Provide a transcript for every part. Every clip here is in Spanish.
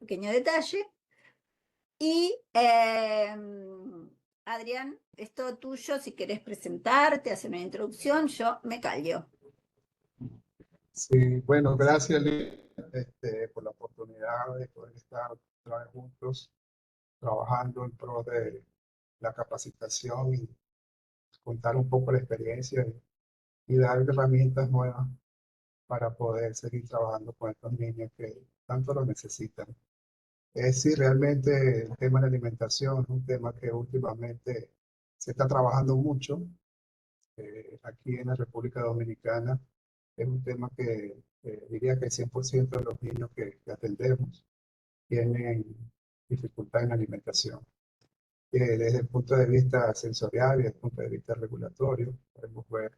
pequeño detalle. Y Adrián, es todo tuyo, si querés presentarte, hacer una introducción, yo me callo. Sí, bueno, gracias, Liz, por la oportunidad de poder estar otra vez juntos trabajando en pro de la capacitación y contar un poco la experiencia y dar herramientas nuevas para poder seguir trabajando con estos niños que tanto lo necesitan. Es sí, realmente el tema de la alimentación es un tema que últimamente se está trabajando mucho aquí en la República Dominicana. Es un tema que diría que el 100% de los niños que atendemos tienen dificultad en la alimentación. Desde el punto de vista sensorial y desde el punto de vista regulatorio, podemos ver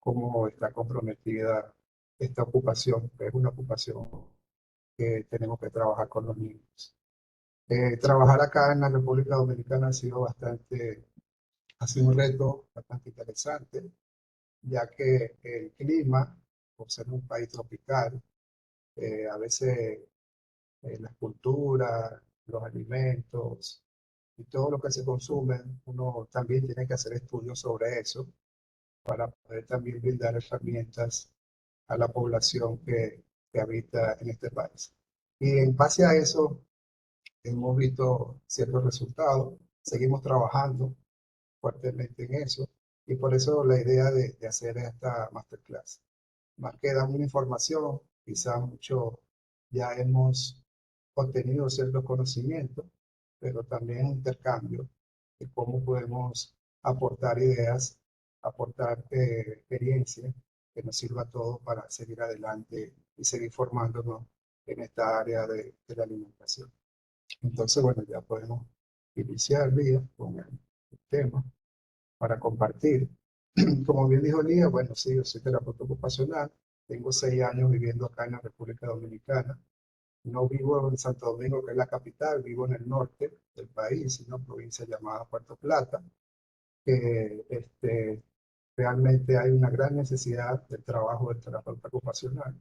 cómo está comprometida esta ocupación, que es una ocupación que tenemos que trabajar con los niños. Trabajar acá en la República Dominicana ha sido un reto bastante interesante, ya que el clima, por ser un país tropical, a veces las culturas, los alimentos y todo lo que se consume, uno también tiene que hacer estudios sobre eso para poder también brindar herramientas a la población que habita en este país. Y en base a eso, hemos visto ciertos resultados, seguimos trabajando fuertemente en eso y por eso la idea de hacer esta masterclass. Más que dar una información, quizá mucho ya hemos obtenido ciertos conocimientos, pero también un intercambio de cómo podemos aportar ideas, aportar experiencia que nos sirva a todos para seguir adelante y seguir formándonos en esta área de la alimentación. Entonces, bueno, ya podemos iniciar, Lía, con el tema para compartir. Como bien dijo Lía, bueno, sí, yo soy terapeuta ocupacional, tengo 6 años viviendo acá en la República Dominicana. No vivo en Santo Domingo, que es la capital, vivo en el norte del país, en una provincia llamada Puerto Plata, que realmente hay una gran necesidad del trabajo del terapeuta ocupacional.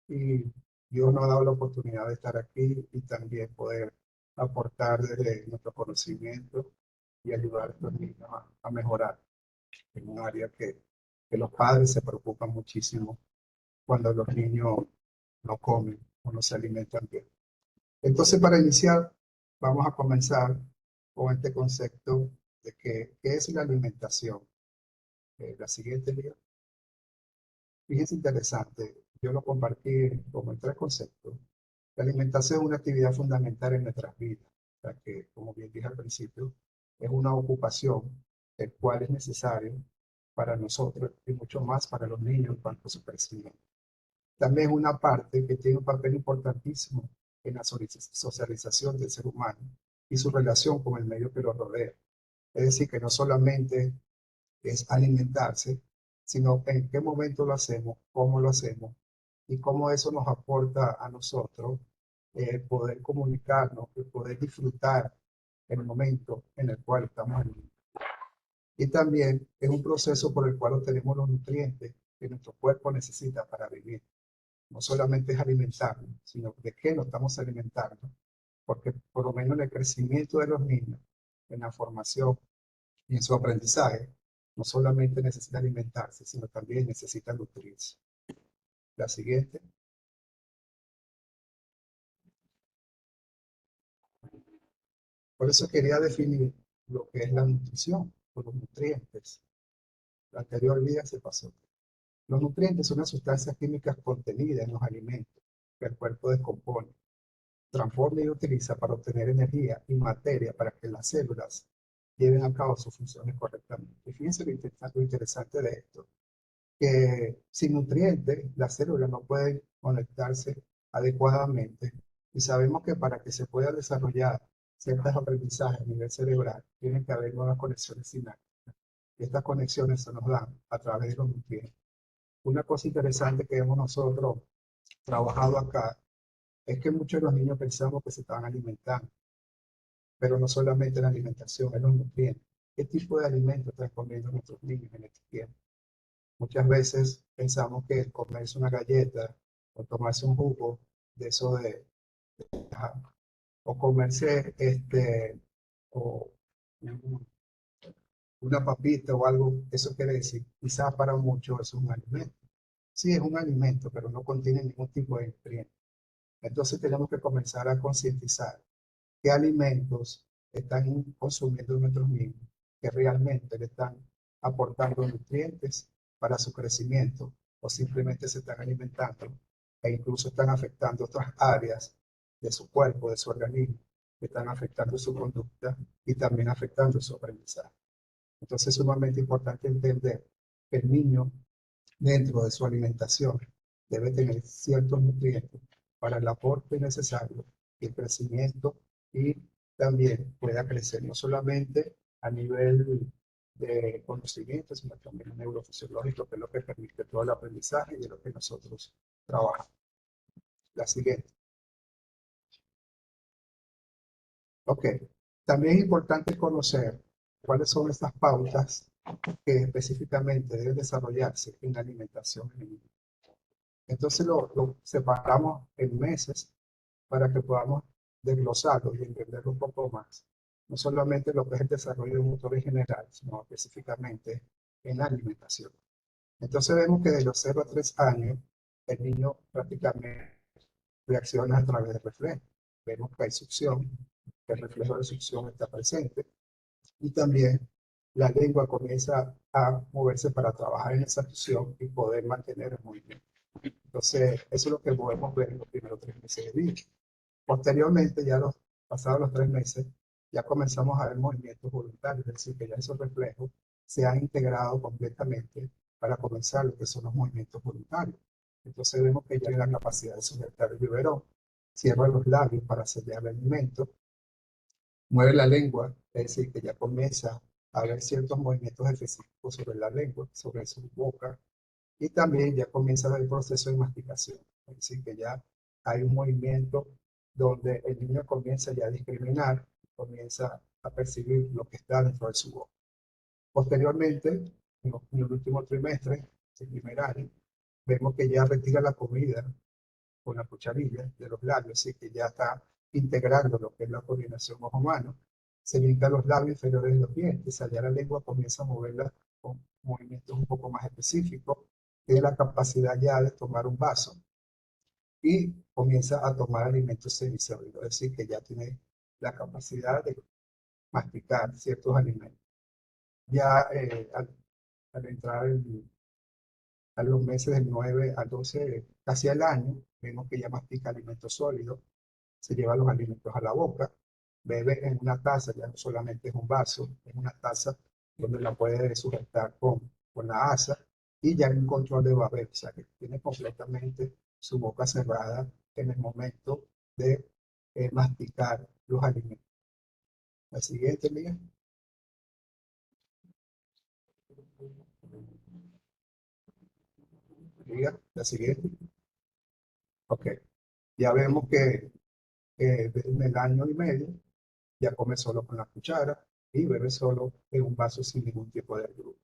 Y Dios nos ha dado la oportunidad de estar aquí y también poder aportar desde nuestro conocimiento y ayudar a estos niños a mejorar en un área que los padres se preocupan muchísimo cuando los niños no comen o no se alimentan bien. Entonces, para iniciar, vamos a comenzar con este concepto de qué es la alimentación. La siguiente, Lía. Fíjense interesante, yo lo compartí como en 3 conceptos. La alimentación es una actividad fundamental en nuestras vidas, o sea que, como bien dije al principio, es una ocupación el cual es necesario para nosotros y mucho más para los niños en cuanto a su crecimiento. También es una parte que tiene un papel importantísimo en la socialización del ser humano y su relación con el medio que lo rodea. Es decir, que no solamente es alimentarse, sino en qué momento lo hacemos, cómo lo hacemos y cómo eso nos aporta a nosotros poder comunicarnos y poder disfrutar el momento en el cual estamos alimentando. Y también es un proceso por el cual obtenemos los nutrientes que nuestro cuerpo necesita para vivir. No solamente es alimentarnos, sino de qué nos estamos alimentando, porque por lo menos en el crecimiento de los niños, en la formación y en su aprendizaje, no solamente necesita alimentarse, sino también necesita nutrirse. La siguiente. Por eso quería definir lo que es la nutrición, o los nutrientes. La anterior día se pasó. Los nutrientes son las sustancias químicas contenidas en los alimentos que el cuerpo descompone, transforma y utiliza para obtener energía y materia para que las células lleven a cabo sus funciones correctamente. Y fíjense lo interesante de esto, que sin nutrientes las células no pueden conectarse adecuadamente y sabemos que para que se pueda desarrollar ciertos aprendizajes a nivel cerebral tienen que haber nuevas conexiones sinápticas. Y estas conexiones se nos dan a través de los nutrientes. Una cosa interesante que hemos nosotros trabajado acá es que muchos de los niños pensamos que se estaban alimentando, pero no solamente la alimentación, es los nutrientes. ¿Qué tipo de alimentos están comiendo nuestros niños en este tiempo? Muchas veces pensamos que el comerse una galleta o tomarse un jugo de eso o comerse o un- una papita o algo, eso quiere decir, quizás para muchos es un alimento. Sí, es un alimento, pero no contiene ningún tipo de nutriente. Entonces tenemos que comenzar a concientizar qué alimentos están consumiendo nuestros niños, que realmente le están aportando nutrientes para su crecimiento o simplemente se están alimentando e incluso están afectando otras áreas de su cuerpo, de su organismo, que están afectando su conducta y también afectando su aprendizaje. Entonces es sumamente importante entender que el niño dentro de su alimentación debe tener ciertos nutrientes para el aporte necesario y el crecimiento y también pueda crecer no solamente a nivel de conocimiento, sino también neurofisiológico, que es lo que permite todo el aprendizaje y de lo que nosotros trabajamos. La siguiente. Ok. También es importante conocer cuáles son estas pautas que específicamente deben desarrollarse en la alimentación en el niño. Entonces lo separamos en meses para que podamos desglosarlo y entenderlo un poco más. No solamente lo que es el desarrollo de un motor en general, sino específicamente en la alimentación. Entonces vemos que de los 0 a 3 años, el niño prácticamente reacciona a través del reflejo. Vemos que hay succión, que el reflejo de succión está presente, y también la lengua comienza a moverse para trabajar en esa succión y poder mantener el movimiento. Entonces, eso es lo que podemos ver en los primeros 3 meses de vida. Posteriormente, pasados los 3 meses, ya comenzamos a ver movimientos voluntarios, es decir, que ya esos reflejos se han integrado completamente para comenzar lo que son los movimientos voluntarios. Entonces vemos que ya hay la capacidad de sujetar el biberón, cierra los labios para sellar el alimento, mueve la lengua, es decir, que ya comienza a haber ciertos movimientos específicos sobre la lengua, sobre su boca, y también ya comienza el proceso de masticación, es decir, que ya hay un movimiento donde el niño comienza ya a discriminar, comienza a percibir lo que está dentro de su boca. Posteriormente, en el último trimestre, el primer año, vemos que ya retira la comida con la cucharilla de los labios, así que ya está integrando lo que es la coordinación ojo-mano. Se limita los labios inferiores de los dientes, allá la lengua comienza a moverla con movimientos un poco más específicos, tiene la capacidad ya de tomar un vaso y comienza a tomar alimentos semisólidos, es decir, que ya tiene la capacidad de masticar ciertos alimentos. Ya al entrar a los meses del 9 al 12, casi al año, vemos que ya mastica alimentos sólidos, se lleva los alimentos a la boca, bebe en una taza, ya no solamente es un vaso, es una taza donde la puede sujetar con la asa y ya hay un control de babeo, o sea que tiene completamente su boca cerrada en el momento de masticar los alimentos. La siguiente, Miguel. La siguiente. Ok. Ya vemos que en el año y medio ya come solo con la cuchara y bebe solo en un vaso sin ningún tipo de ayuda.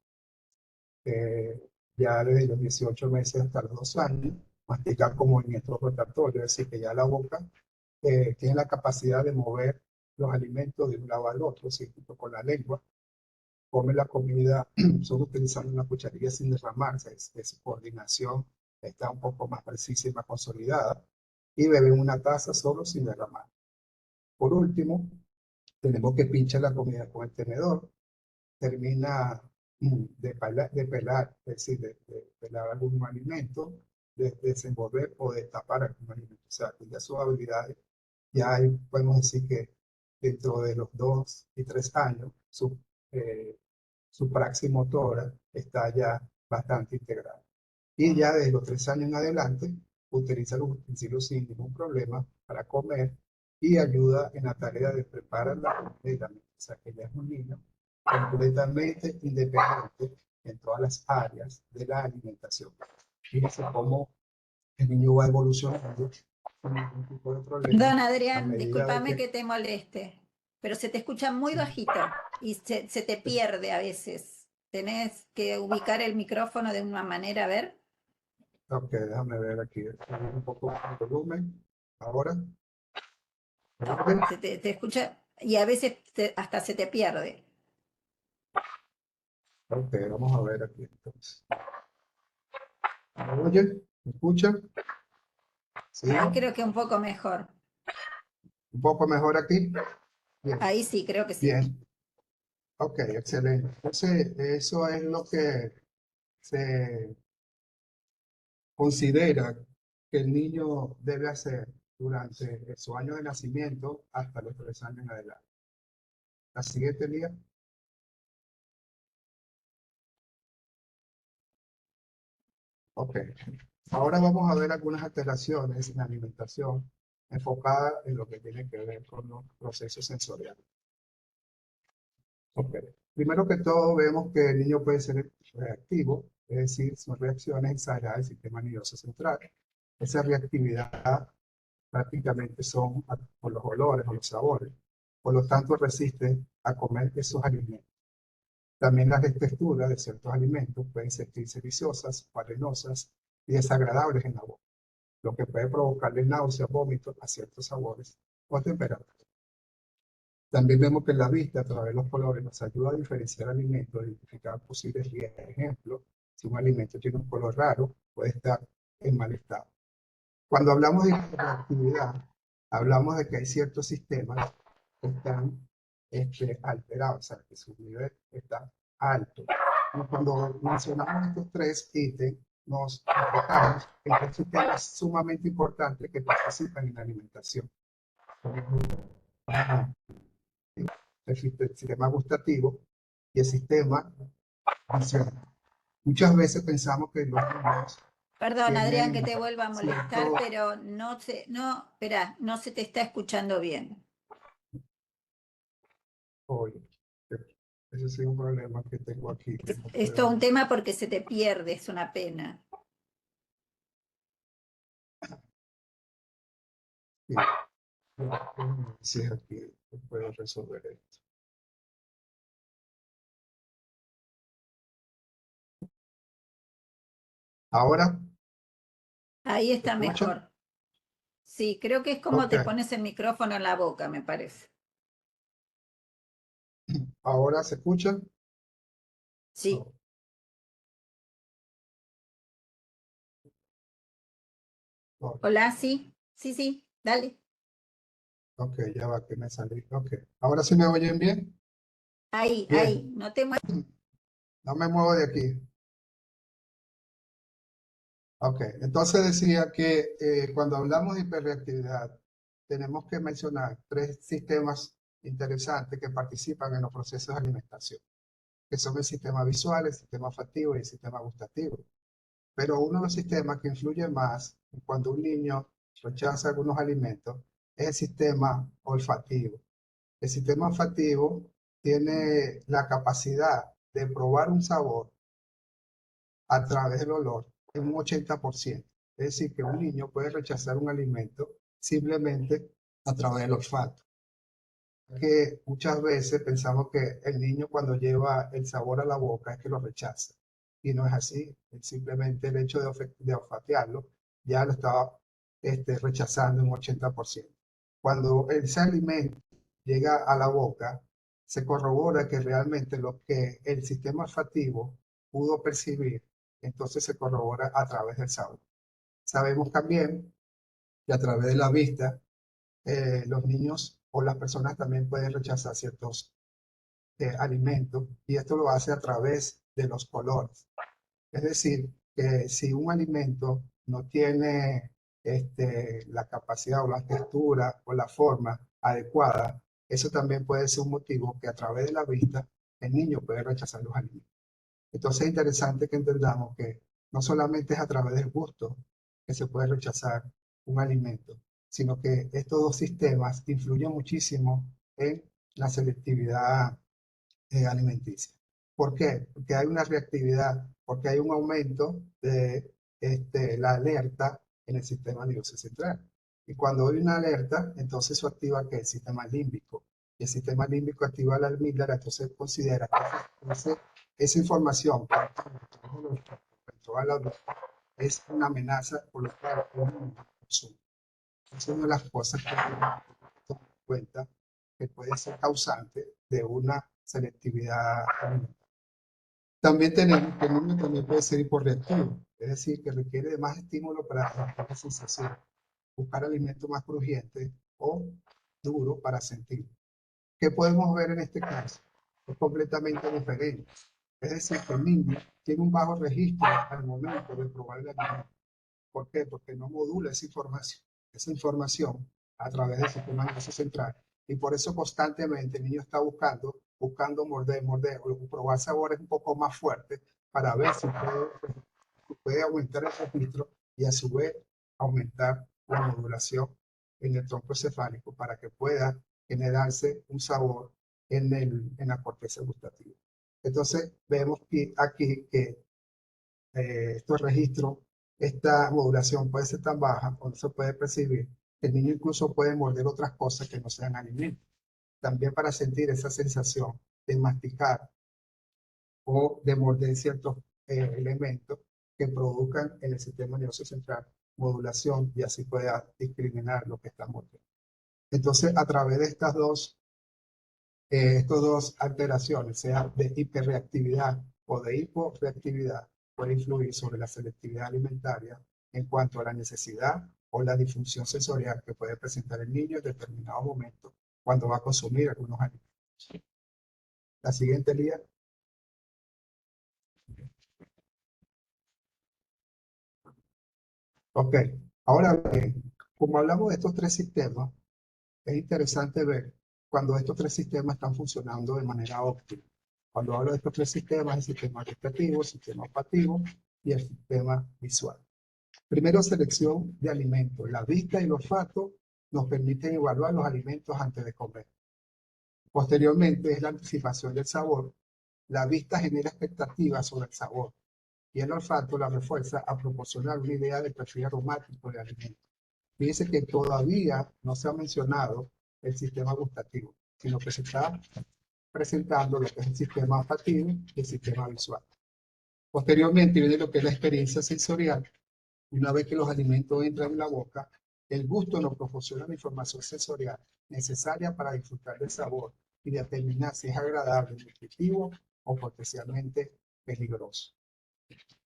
Ya desde los 18 meses hasta los 2 años, mastica con movimiento rotatorio, es decir, que ya la boca tiene la capacidad de mover los alimentos de un lado al otro, ¿sí? Junto con la lengua, come la comida solo utilizando una cucharilla sin derramarse, su coordinación está un poco más precisa y más consolidada, y bebe en una taza solo sin derramar. Por último, tenemos que pinchar la comida con el tenedor, termina de pelar, es decir, de pelar algún alimento, de desenvolver o de tapar algún alimento. O sea, que ya sus habilidades, ya hay, podemos decir que dentro de los 2 y 3 años, su praxis motora está ya bastante integrada. Y ya desde los 3 años en adelante, utiliza los utensilios sin ningún problema para comer y ayuda en la tarea de preparar la comida. O sea, que ya es un niño completamente independiente en todas las áreas de la alimentación. Fíjense cómo el niño va evolucionando sin ningún tipo de problema Don a Adrián, medida de discúlpame que que te moleste, pero se te escucha muy bajito y se te pierde a veces. Tenés que ubicar el micrófono de una manera, a ver. ok, déjame ver aquí, un poco más de volumen. Ahora, Te escucha y a veces hasta se te pierde. Ok, vamos a ver aquí entonces. ¿Me oyen? ¿Me escuchan? ¿Sí? Ahí creo que un poco mejor. ¿Un poco mejor aquí? Bien, Ahí sí, creo que sí. bien. Ok, excelente. Entonces, eso es lo que se considera que el niño debe hacer durante su año de nacimiento hasta los 3 años en adelante. La siguiente día. Ok. Ahora vamos a ver algunas alteraciones en la alimentación enfocadas en lo que tiene que ver con los procesos sensoriales. Ok. Primero que todo, vemos que el niño puede ser reactivo, es decir, son reacciones exageradas del sistema nervioso central. Esa reactividad prácticamente son por los olores o los sabores. Por lo tanto, resiste a comer esos alimentos. También las texturas de ciertos alimentos pueden sentirse viciosas, arenosas y desagradables en la boca, lo que puede provocarle náuseas, vómitos a ciertos sabores o temperaturas. También vemos que la vista a través de los colores nos ayuda a diferenciar alimentos, a identificar posibles riesgos. Por ejemplo, si un alimento tiene un color raro, puede estar en mal estado. Cuando hablamos de hiperactividad, hablamos de que hay ciertos sistemas que están alterados, o sea, que su nivel está alto. Y cuando mencionamos estos tres ítems, nos enfocamos en tres sistemas sumamente importantes que participan en la alimentación. El sistema gustativo y el sistema visual. Muchas veces pensamos que los niños Perdón, Adrián, que tienen te vuelva a molestar, cierto. pero espera, no se te está escuchando bien. Oye, ese sí es un problema que tengo aquí, que no Es todo un puedo. tema porque se te pierde, es una pena. Sí, aquí puedo resolver esto. Ahora, Ahí ¿me está escuchan? mejor. Sí, creo que es como Ok, te pones el micrófono en la boca, me parece. ahora se escuchan. Sí. Oh, oh, Hola, sí, sí, dale. ok, ya va que me salí. Ok, ahora sí me oyen bien. Ahí, Bien, no te muevas. no me muevo de aquí. Ok, entonces decía que cuando hablamos de hiperreactividad, tenemos que mencionar tres sistemas interesantes que participan en los procesos de alimentación, que son el sistema visual, el sistema olfativo y el sistema gustativo. Pero uno de los sistemas que influye más cuando un niño rechaza algunos alimentos es el sistema olfativo. El sistema olfativo tiene la capacidad de probar un sabor a través del olor en un 80%. Es decir, que un niño puede rechazar un alimento simplemente a través del olfato. Que muchas veces pensamos que el niño cuando lleva el sabor a la boca es que lo rechaza. Y no es así. Simplemente el hecho de olfatearlo ya lo estaba rechazando un 80%. Cuando ese alimento llega a la boca, se corrobora que realmente lo que el sistema olfativo pudo percibir, entonces se corrobora a través del sabor. Sabemos también que a través de la vista, los niños o las personas también pueden rechazar ciertos alimentos y esto lo hace a través de los colores. Es decir, que si un alimento no tiene la capacidad o la textura o la forma adecuada, eso también puede ser un motivo que a través de la vista el niño puede rechazar los alimentos. Entonces es interesante que entendamos que no solamente es a través del gusto que se puede rechazar un alimento, sino que estos dos sistemas influyen muchísimo en la selectividad alimenticia. ¿Por qué? Porque hay una reactividad, porque hay un aumento de la alerta en el sistema nervioso central. Y cuando hay una alerta, entonces eso activa ¿qué? El sistema límbico. Y el sistema límbico activa la amígdala, entonces considera que esa información es una amenaza por lo cual uno no consume. Es una de las cosas que cuenta que puede ser causante de una selectividad alimentaria. También tenemos que el niño también puede ser hiporreactivo, es decir, que requiere de más estímulo para adaptar la sensación, buscar alimentos más crujientes o duros para sentir. ¿Qué podemos ver en este caso? Es completamente diferente. Es decir, que el niño tiene un bajo registro al momento de probar el alimento. ¿Por qué? Porque no modula esa información a través del sistema nervioso central. Y por eso constantemente el niño está buscando morder, morder, o probar sabores un poco más fuertes para ver si puede aumentar el registro y a su vez aumentar la modulación en el tronco encefálico para que pueda generarse un sabor en la corteza gustativa. Entonces vemos que aquí que estos registros, esta modulación puede ser tan baja o no se puede percibir, el niño incluso puede morder otras cosas que no sean alimentos. También para sentir esa sensación de masticar o de morder ciertos elementos que produzcan en el sistema nervioso central modulación y así pueda discriminar lo que está mordiendo. Entonces, a través de estas dos alteraciones, sea de hiperreactividad o de hiporreactividad, puede influir sobre la selectividad alimentaria en cuanto a la necesidad o la disfunción sensorial que puede presentar el niño en determinado momento cuando va a consumir algunos alimentos. La siguiente, Lía. Ok, ahora bien, como hablamos de estos tres sistemas, es interesante ver cuando estos tres sistemas están funcionando de manera óptima. Cuando hablo de estos tres sistemas, el sistema gustativo, el sistema olfativo y el sistema visual. Primero, selección de alimentos. La vista y el olfato nos permiten evaluar los alimentos antes de comer. Posteriormente es la anticipación del sabor. La vista genera expectativas sobre el sabor y el olfato la refuerza a proporcionar una idea del perfil aromático del alimento. Fíjense que todavía no se ha mencionado el sistema gustativo, sino que se está presentando lo que es el sistema olfativo y el sistema visual. Posteriormente viene lo que es la experiencia sensorial. Una vez que los alimentos entran en la boca, el gusto nos proporciona la información sensorial necesaria para disfrutar del sabor y determinar si es agradable, nutritivo o potencialmente peligroso.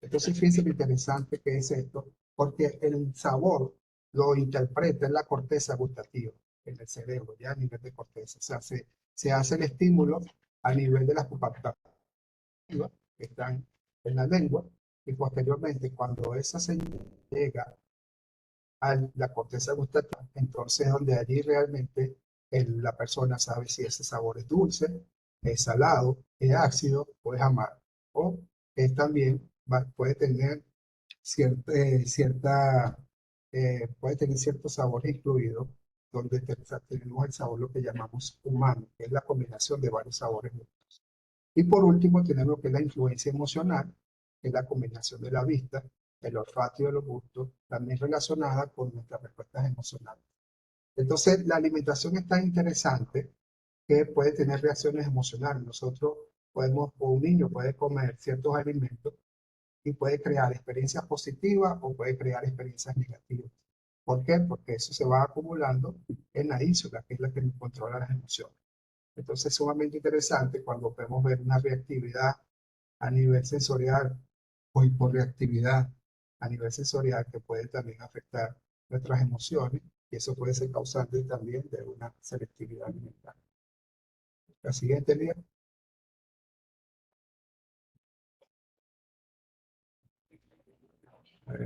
Entonces, fíjense lo interesante que es esto, porque el sabor lo interpreta en la corteza gustativa, en el cerebro, ya a nivel de corteza. O sea, se hace el estímulo a nivel de las pupillas que están en la lengua, y posteriormente, cuando esa señal llega a la corteza gustativa, entonces donde allí realmente la persona sabe si ese sabor es dulce, es salado, es ácido o es amargo. O es también puede tener puede tener ciertos sabores incluidos, donde tenemos el sabor lo que llamamos humano, que es la combinación de varios sabores juntos. Y por último tenemos lo que es la influencia emocional, que es la combinación de la vista, el olfato y el gusto, también relacionada con nuestras respuestas emocionales. Entonces, la alimentación es tan interesante que puede tener reacciones emocionales. Nosotros podemos, o un niño puede comer ciertos alimentos y puede crear experiencias positivas o puede crear experiencias negativas. ¿Por qué? Porque eso se va acumulando en la ínsula, que es la que nos controla las emociones. Entonces es sumamente interesante cuando podemos ver una reactividad a nivel sensorial o hiporreactividad a nivel sensorial que puede también afectar nuestras emociones y eso puede ser causante también de una selectividad alimentaria. La siguiente, Lía.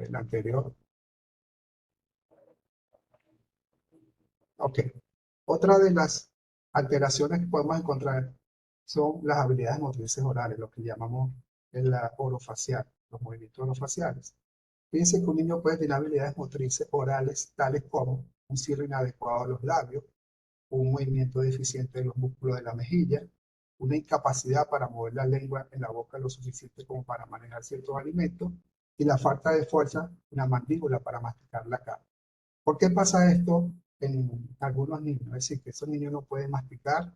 La anterior. Ok. Otra de las alteraciones que podemos encontrar son las habilidades motrices orales, lo que llamamos la orofacial, los movimientos orofaciales. Fíjense que un niño puede tener habilidades motrices orales tales como un cierre inadecuado de los labios, un movimiento deficiente de los músculos de la mejilla, una incapacidad para mover la lengua en la boca lo suficiente como para manejar ciertos alimentos y la falta de fuerza en la mandíbula para masticar la carne. ¿Por qué pasa esto en algunos niños? Es decir, que esos niños no pueden masticar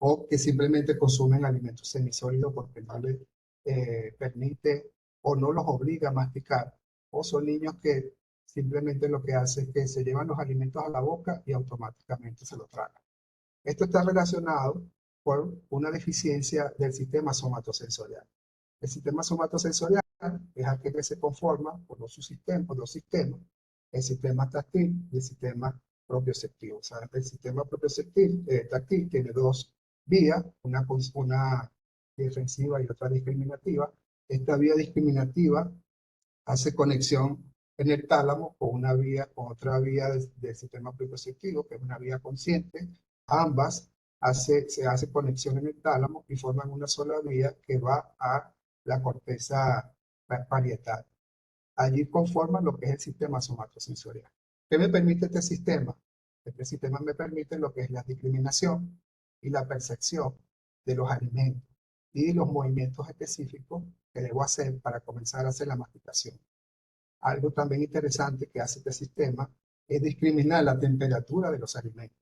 o que simplemente consumen alimentos semisólidos porque no les permite o no los obliga a masticar. O son niños que simplemente lo que hace es que se llevan los alimentos a la boca y automáticamente se lo tragan. Esto está relacionado por una deficiencia del sistema somatosensorial. El sistema somatosensorial es aquel que se conforma por dos sistemas, el sistema táctil y el sistema propioceptivo. O sea, el sistema táctil tiene dos vías, una defensiva y otra discriminativa. Esta vía discriminativa hace conexión en el tálamo con otra vía del sistema propioceptivo, que es una vía consciente. Ambas se hace conexión en el tálamo y forman una sola vía que va a la corteza parietal. Allí conforman lo que es el sistema somatosensorial. ¿Qué me permite este sistema? Este sistema me permite lo que es la discriminación y la percepción de los alimentos y los movimientos específicos que debo hacer para comenzar a hacer la masticación. Algo también interesante que hace este sistema es discriminar la temperatura de los alimentos.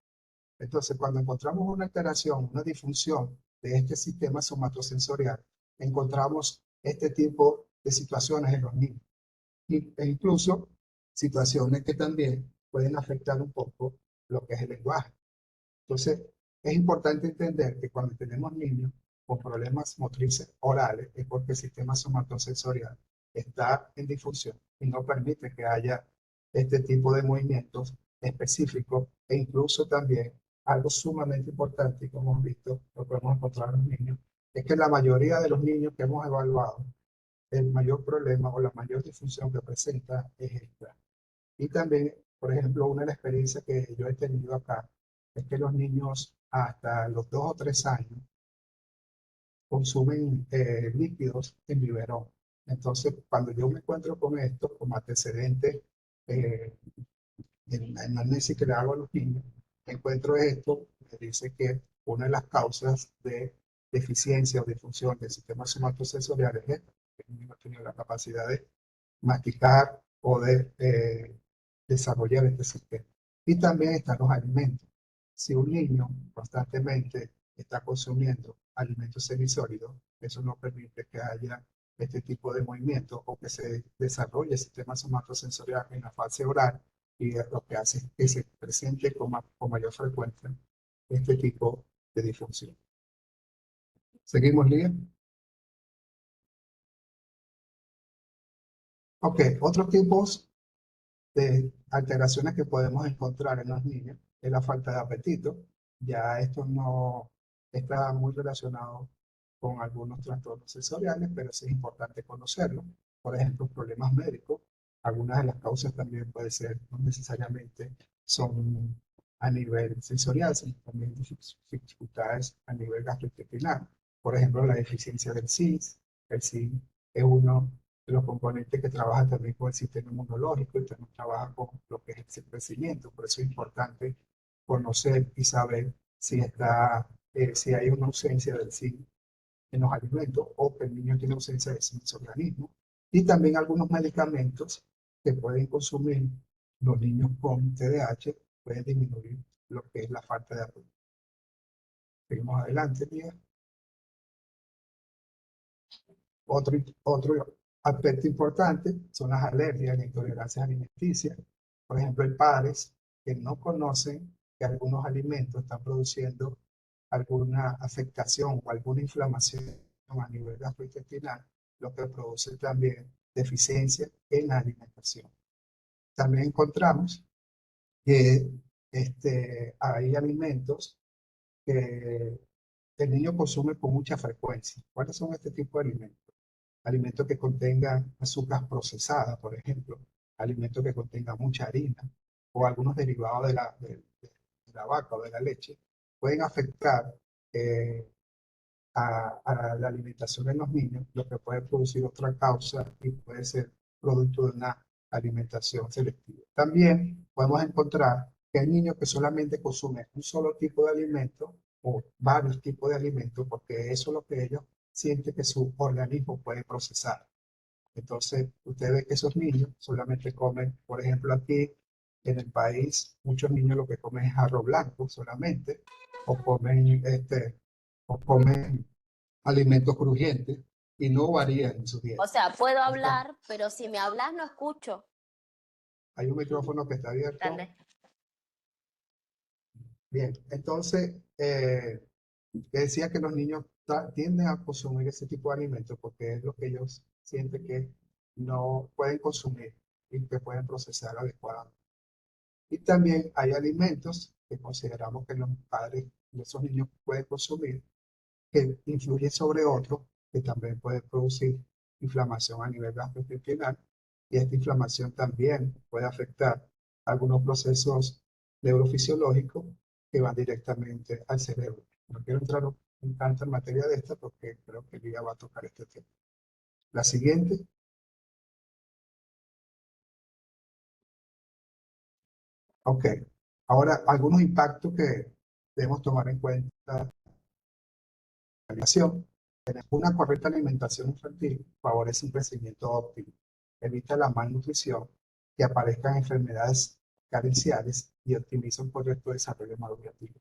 Entonces, cuando encontramos una alteración, una disfunción de este sistema somatosensorial, encontramos este tipo de situaciones en los niños. E incluso situaciones que también pueden afectar un poco lo que es el lenguaje. Entonces, es importante entender que cuando tenemos niños con problemas motrices orales es porque el sistema somatosensorial está en disfunción y no permite que haya este tipo de movimientos específicos e incluso también algo sumamente importante, como hemos visto, lo podemos encontrar en los niños, es que la mayoría de los niños que hemos evaluado, el mayor problema o la mayor disfunción que presenta es esta. Y también, por ejemplo, una de las experiencias que yo he tenido acá es que los niños hasta los 2 o 3 años consumen líquidos en biberón. Entonces, cuando yo me encuentro con esto como antecedente eh, en la análisis que le hago a los niños, encuentro esto, me dice que una de las causas de deficiencia o disfunción del sistema somatosensorial es esta, que el niño no tiene la capacidad de masticar o de desarrollar este sistema. Y también están los alimentos. Si un niño constantemente está consumiendo alimentos semisólidos, eso no permite que haya este tipo de movimiento o que se desarrolle el sistema somatosensorial en la fase oral y lo que hace es que se presente con mayor frecuencia este tipo de disfunción. ¿Seguimos, Lía? Ok, otros tipos de alteraciones que podemos encontrar en los niños es la falta de apetito. Ya esto no está muy relacionado con algunos trastornos sensoriales, pero sí es importante conocerlo. Por ejemplo, problemas médicos. Algunas de las causas también puede ser, no necesariamente son a nivel sensorial, sino también dificultades a nivel gastrointestinal. Por ejemplo, la deficiencia del zinc. El zinc es uno de los componentes que trabaja también con el sistema inmunológico y también trabaja con lo que es el crecimiento. Por eso es importante conocer y saber si hay una ausencia del zinc en los alimentos o que el niño tiene ausencia de zinc en su organismo. Y también algunos medicamentos que pueden consumir los niños con TDAH pueden disminuir lo que es la falta de apetito. Seguimos adelante, Tía. Otro aspecto importante son las alergias y las intolerancias alimenticias. Por ejemplo, hay padres que no conocen que algunos alimentos están produciendo alguna afectación o alguna inflamación a nivel gastrointestinal, lo que produce también deficiencia en la alimentación. También encontramos que hay alimentos que el niño consume con mucha frecuencia. ¿Cuáles son este tipo de alimentos? Alimentos que contengan azúcar procesada, por ejemplo, alimentos que contengan mucha harina o algunos derivados de la vaca o de la leche, pueden afectar eh, a la alimentación en los niños, lo que puede producir otra causa y puede ser producto de una alimentación selectiva. También podemos encontrar que hay niños que solamente consumen un solo tipo de alimento o varios tipos de alimentos porque eso es lo que ellos sienten que su organismo puede procesar. Entonces, usted ve que esos niños solamente comen, por ejemplo, aquí en el país, muchos niños lo que comen es arroz blanco solamente, o comen, o comen alimentos crujientes y no varían en su O dieta. sea, puedo Entonces, hablar, pero si me hablas no escucho. Hay un micrófono que está abierto. Dale. Bien, entonces, decía que los niños tienden a consumir ese tipo de alimentos porque es lo que ellos sienten que no pueden consumir y que pueden procesar adecuadamente. Y también hay alimentos que consideramos que los padres de esos niños pueden consumir que influyen sobre otros que también pueden producir inflamación a nivel gastrointestinal y esta inflamación también puede afectar algunos procesos neurofisiológicos que van directamente al cerebro. No quiero entrar en tanta materia de esta porque creo que Lía va a tocar este tema. La siguiente. Ok. Ahora, algunos impactos que debemos tomar en cuenta. La alimentación. Una correcta alimentación infantil favorece un crecimiento óptimo, evita la malnutrición, que aparezcan enfermedades carenciales y optimiza un correcto desarrollo madurativo.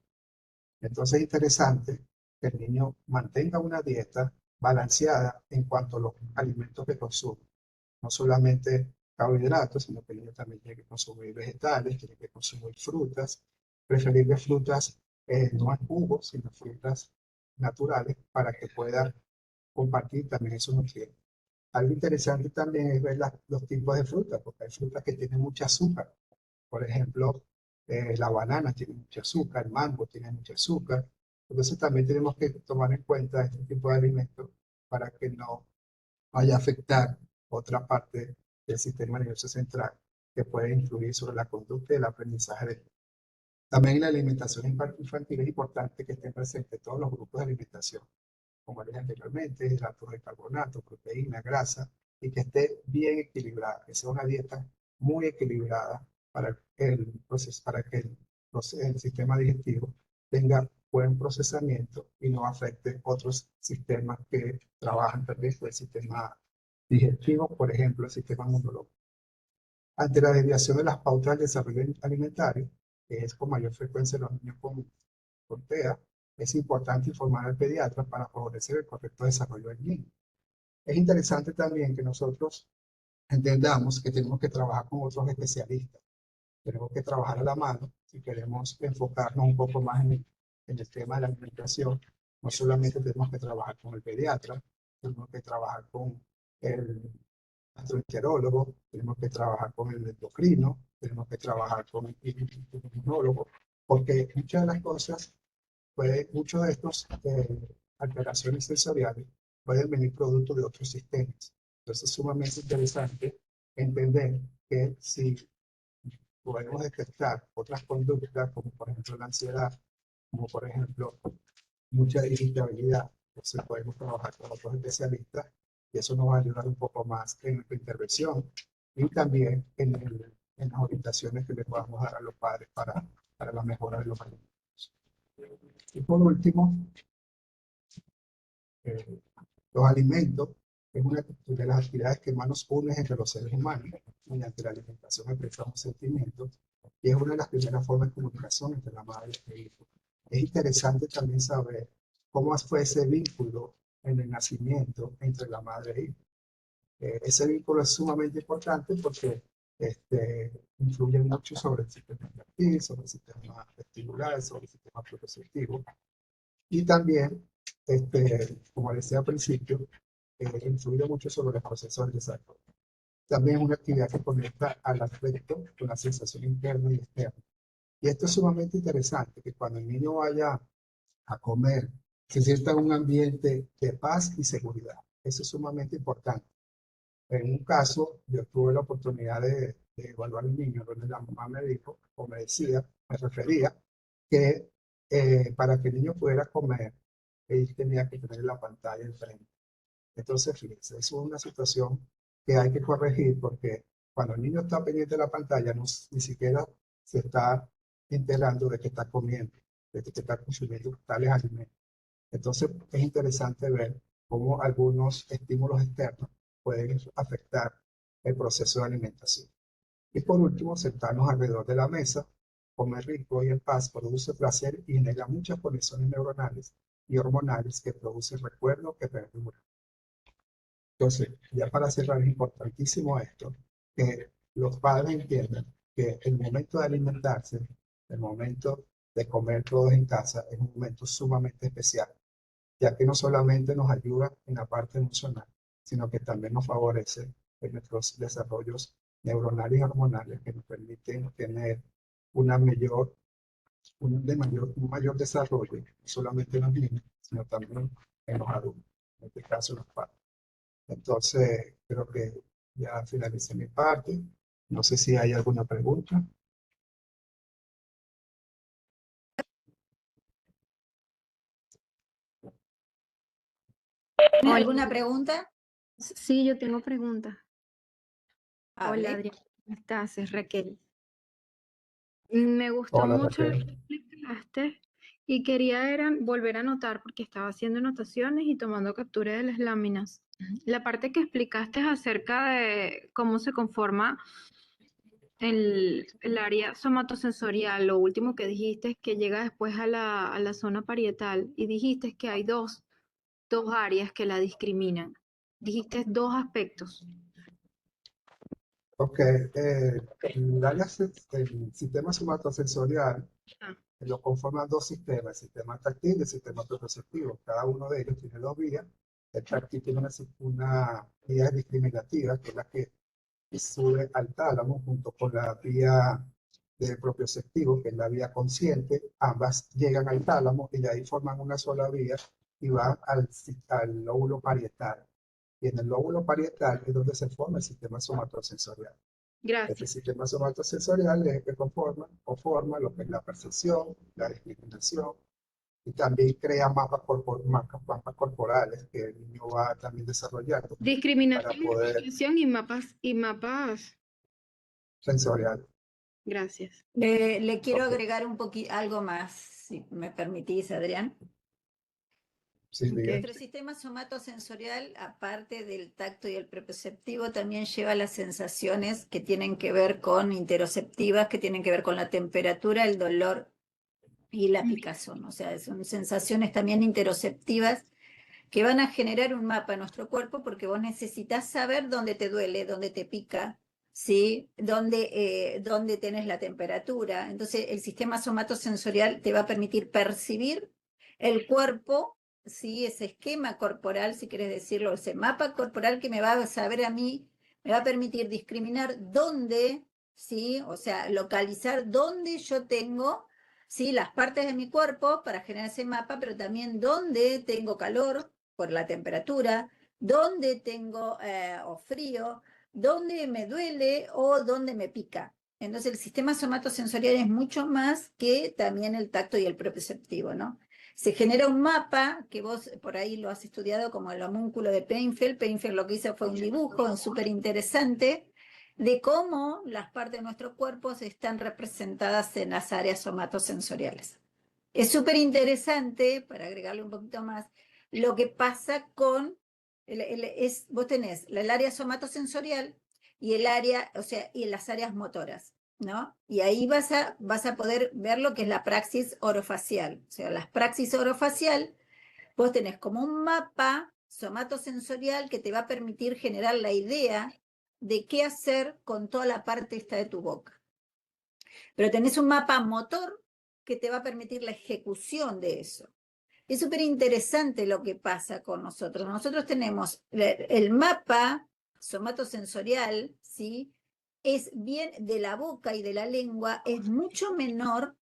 Entonces es interesante que el niño mantenga una dieta balanceada en cuanto a los alimentos que consume. No solamente carbohidratos, sino que el niño también tiene que consumir vegetales, tiene que consumir frutas, preferible frutas no en jugos, sino frutas naturales para que pueda compartir también esos nutrientes. Algo interesante también es ver los tipos de frutas, porque hay frutas que tienen mucha azúcar. Por ejemplo, la banana tiene mucho azúcar, el mango tiene mucho azúcar. Entonces también tenemos que tomar en cuenta este tipo de alimentos para que no vaya a afectar otra parte del sistema nervioso central que puede influir sobre la conducta y el aprendizaje de. También en la alimentación infantil es importante que estén presentes todos los grupos de alimentación, como dije anteriormente, hidratos de carbonato, proteína, grasa, y que esté bien equilibrada, que sea una dieta muy equilibrada para que el sistema digestivo tenga buen procesamiento y no afecte otros sistemas que trabajan también con el sistema digestivo, por ejemplo, el sistema inmunológico. Ante la desviación de las pautas del desarrollo alimentario, que es con mayor frecuencia en los niños con TEA, es importante informar al pediatra para favorecer el correcto desarrollo del niño. Es interesante también que nosotros entendamos que tenemos que trabajar con otros especialistas. Tenemos que trabajar a la mano si queremos enfocarnos un poco más en el tema de la alimentación. No solamente tenemos que trabajar con el pediatra, tenemos que trabajar con el gastroenterólogo, tenemos que trabajar con el endocrino, tenemos que trabajar con el inmunólogo, porque muchas de las cosas, muchos de estos alteraciones sensoriales pueden venir producto de otros sistemas. Entonces es sumamente interesante entender que si podemos detectar otras conductas, como por ejemplo la ansiedad, como por ejemplo mucha irritabilidad, entonces podemos trabajar con otros especialistas y eso nos va a ayudar un poco más en nuestra intervención y también en las orientaciones que le podamos dar a los padres para la mejora de los alimentos. Y por último, eh, los alimentos es una de las actividades que más nos une entre los seres humanos. Mediante la alimentación expresamos sentimientos y es una de las primeras formas de comunicación entre la madre y el hijo. Es interesante también saber cómo fue ese vínculo en el nacimiento entre la madre e hijo. Ese vínculo es sumamente importante porque influye mucho sobre el sistema digestivo, sobre el sistema vestibular, sobre el sistema propioceptivo. Y también, como decía al principio, influye mucho sobre los procesos de desarrollo. También es una actividad que conecta al afecto con la sensación interna y externa. Y esto es sumamente interesante, que cuando el niño vaya a comer, se sienta en un ambiente de paz y seguridad. Eso es sumamente importante. En un caso, yo tuve la oportunidad de evaluar al niño, donde la mamá me dijo, o me decía, me refería, que para que el niño pudiera comer, él tenía que tener la pantalla enfrente. Entonces, fíjense, eso es una situación que hay que corregir porque cuando el niño está pendiente de la pantalla, ni siquiera se está enterando de que está comiendo, de que está consumiendo tales alimentos. Entonces, es interesante ver cómo algunos estímulos externos pueden afectar el proceso de alimentación. Y por último, sentarnos alrededor de la mesa, comer rico y en paz produce placer y genera muchas conexiones neuronales y hormonales que producen recuerdos que perduran. Entonces, ya para cerrar, es importantísimo esto, que los padres entiendan que el momento de alimentarse, el momento de comer todos en casa, es un momento sumamente especial, ya que no solamente nos ayuda en la parte emocional, sino que también nos favorece en nuestros desarrollos neuronales y hormonales que nos permiten tener una mayor, un mayor desarrollo, no solamente en los niños, sino también en los adultos, en este caso los padres. Entonces, creo que ya finalicé mi parte. No sé si hay alguna pregunta. ¿Tienes Hola, alguna pregunta? sí, yo tengo preguntas. Hola, Hable. Adrián, ¿cómo estás? Es Raquel. Me gustó Hola, mucho lo que Raquel. explicaste y quería volver a anotar porque estaba haciendo anotaciones y tomando captura de las láminas. La parte que explicaste acerca de cómo se conforma el área somatosensorial, lo último que dijiste es que llega después a la zona parietal y dijiste que hay dos áreas que la discriminan. Dijiste dos aspectos. Ok, el sistema somatosensorial Ah, lo conforman dos sistemas, el sistema táctil y el sistema proprioceptivo. Cada uno de ellos tiene dos vías. El táctil tiene una vía discriminativa, que es la que sube al tálamo, junto con la vía del propioceptivo, que es la vía consciente. Ambas llegan al tálamo y de ahí forman una sola vía y van al lóbulo parietal. Y en el lóbulo parietal es donde se forma el sistema somatosensorial. Este gracias. sistema somatosensorial es el que forma lo que es la percepción, la discriminación, y también crea mapas corporales que el niño va también desarrollando para Discriminación, poder discriminación y mapas. sensorial. Gracias. Le quiero Ok, agregar un poquito algo más, si me permitís, Adrián. sí, diga. Nuestro sistema somatosensorial, aparte del tacto y el proprioceptivo, también lleva las sensaciones que tienen que ver con interoceptivas, que tienen que ver con la temperatura, el dolor y la picazón. O sea, son sensaciones también interoceptivas que van a generar un mapa en nuestro cuerpo porque vos necesitas saber dónde te duele, dónde te pica, ¿sí? Dónde tenés la temperatura. Entonces, el sistema somatosensorial te va a permitir percibir el cuerpo, ¿sí? Ese esquema corporal, si querés decirlo, ese mapa corporal que me va a saber a mí, me va a permitir discriminar dónde, ¿sí? O sea, localizar dónde yo tengo, ¿sí? Las partes de mi cuerpo para generar ese mapa, pero también dónde tengo calor por la temperatura, dónde tengo o frío, dónde me duele o dónde me pica. Entonces el sistema somatosensorial es mucho más que también el tacto y el propioceptivo, ¿no? Se genera un mapa, que vos por ahí lo has estudiado como el homúnculo de Painfield. Painfield lo que hizo fue un dibujo súper interesante de cómo las partes de nuestro cuerpo están representadas en las áreas somatosensoriales. Es súper interesante, para agregarle un poquito más, lo que pasa con, vos tenés el área somatosensorial y el área, o sea, y las áreas motoras, ¿no? Y ahí vas a poder ver lo que es la praxis orofacial. O sea, la praxis orofacial, vos tenés como un mapa somatosensorial que te va a permitir generar la idea de qué hacer con toda la parte esta de tu boca. Pero tenés un mapa motor que te va a permitir la ejecución de eso. Es súper interesante lo que pasa con nosotros. Nosotros tenemos el mapa somatosensorial, ¿sí? Es bien de la boca y de la lengua, es mucho menor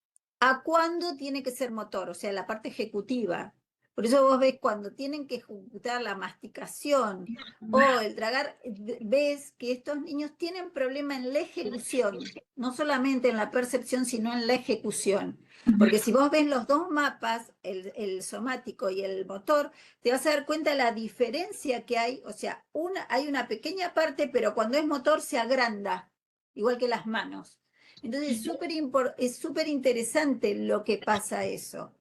a cuando tiene que ser motor, o sea, la parte ejecutiva. Por eso vos ves cuando tienen que ejecutar la masticación o el tragar, ves que estos niños tienen problema en la ejecución, no solamente en la percepción, sino en la ejecución. Porque si vos ves los dos mapas, el somático y el motor, te vas a dar cuenta de la diferencia que hay. O sea, hay una pequeña parte, pero cuando es motor se agranda, igual que las manos. Entonces es súper interesante lo que pasa eso.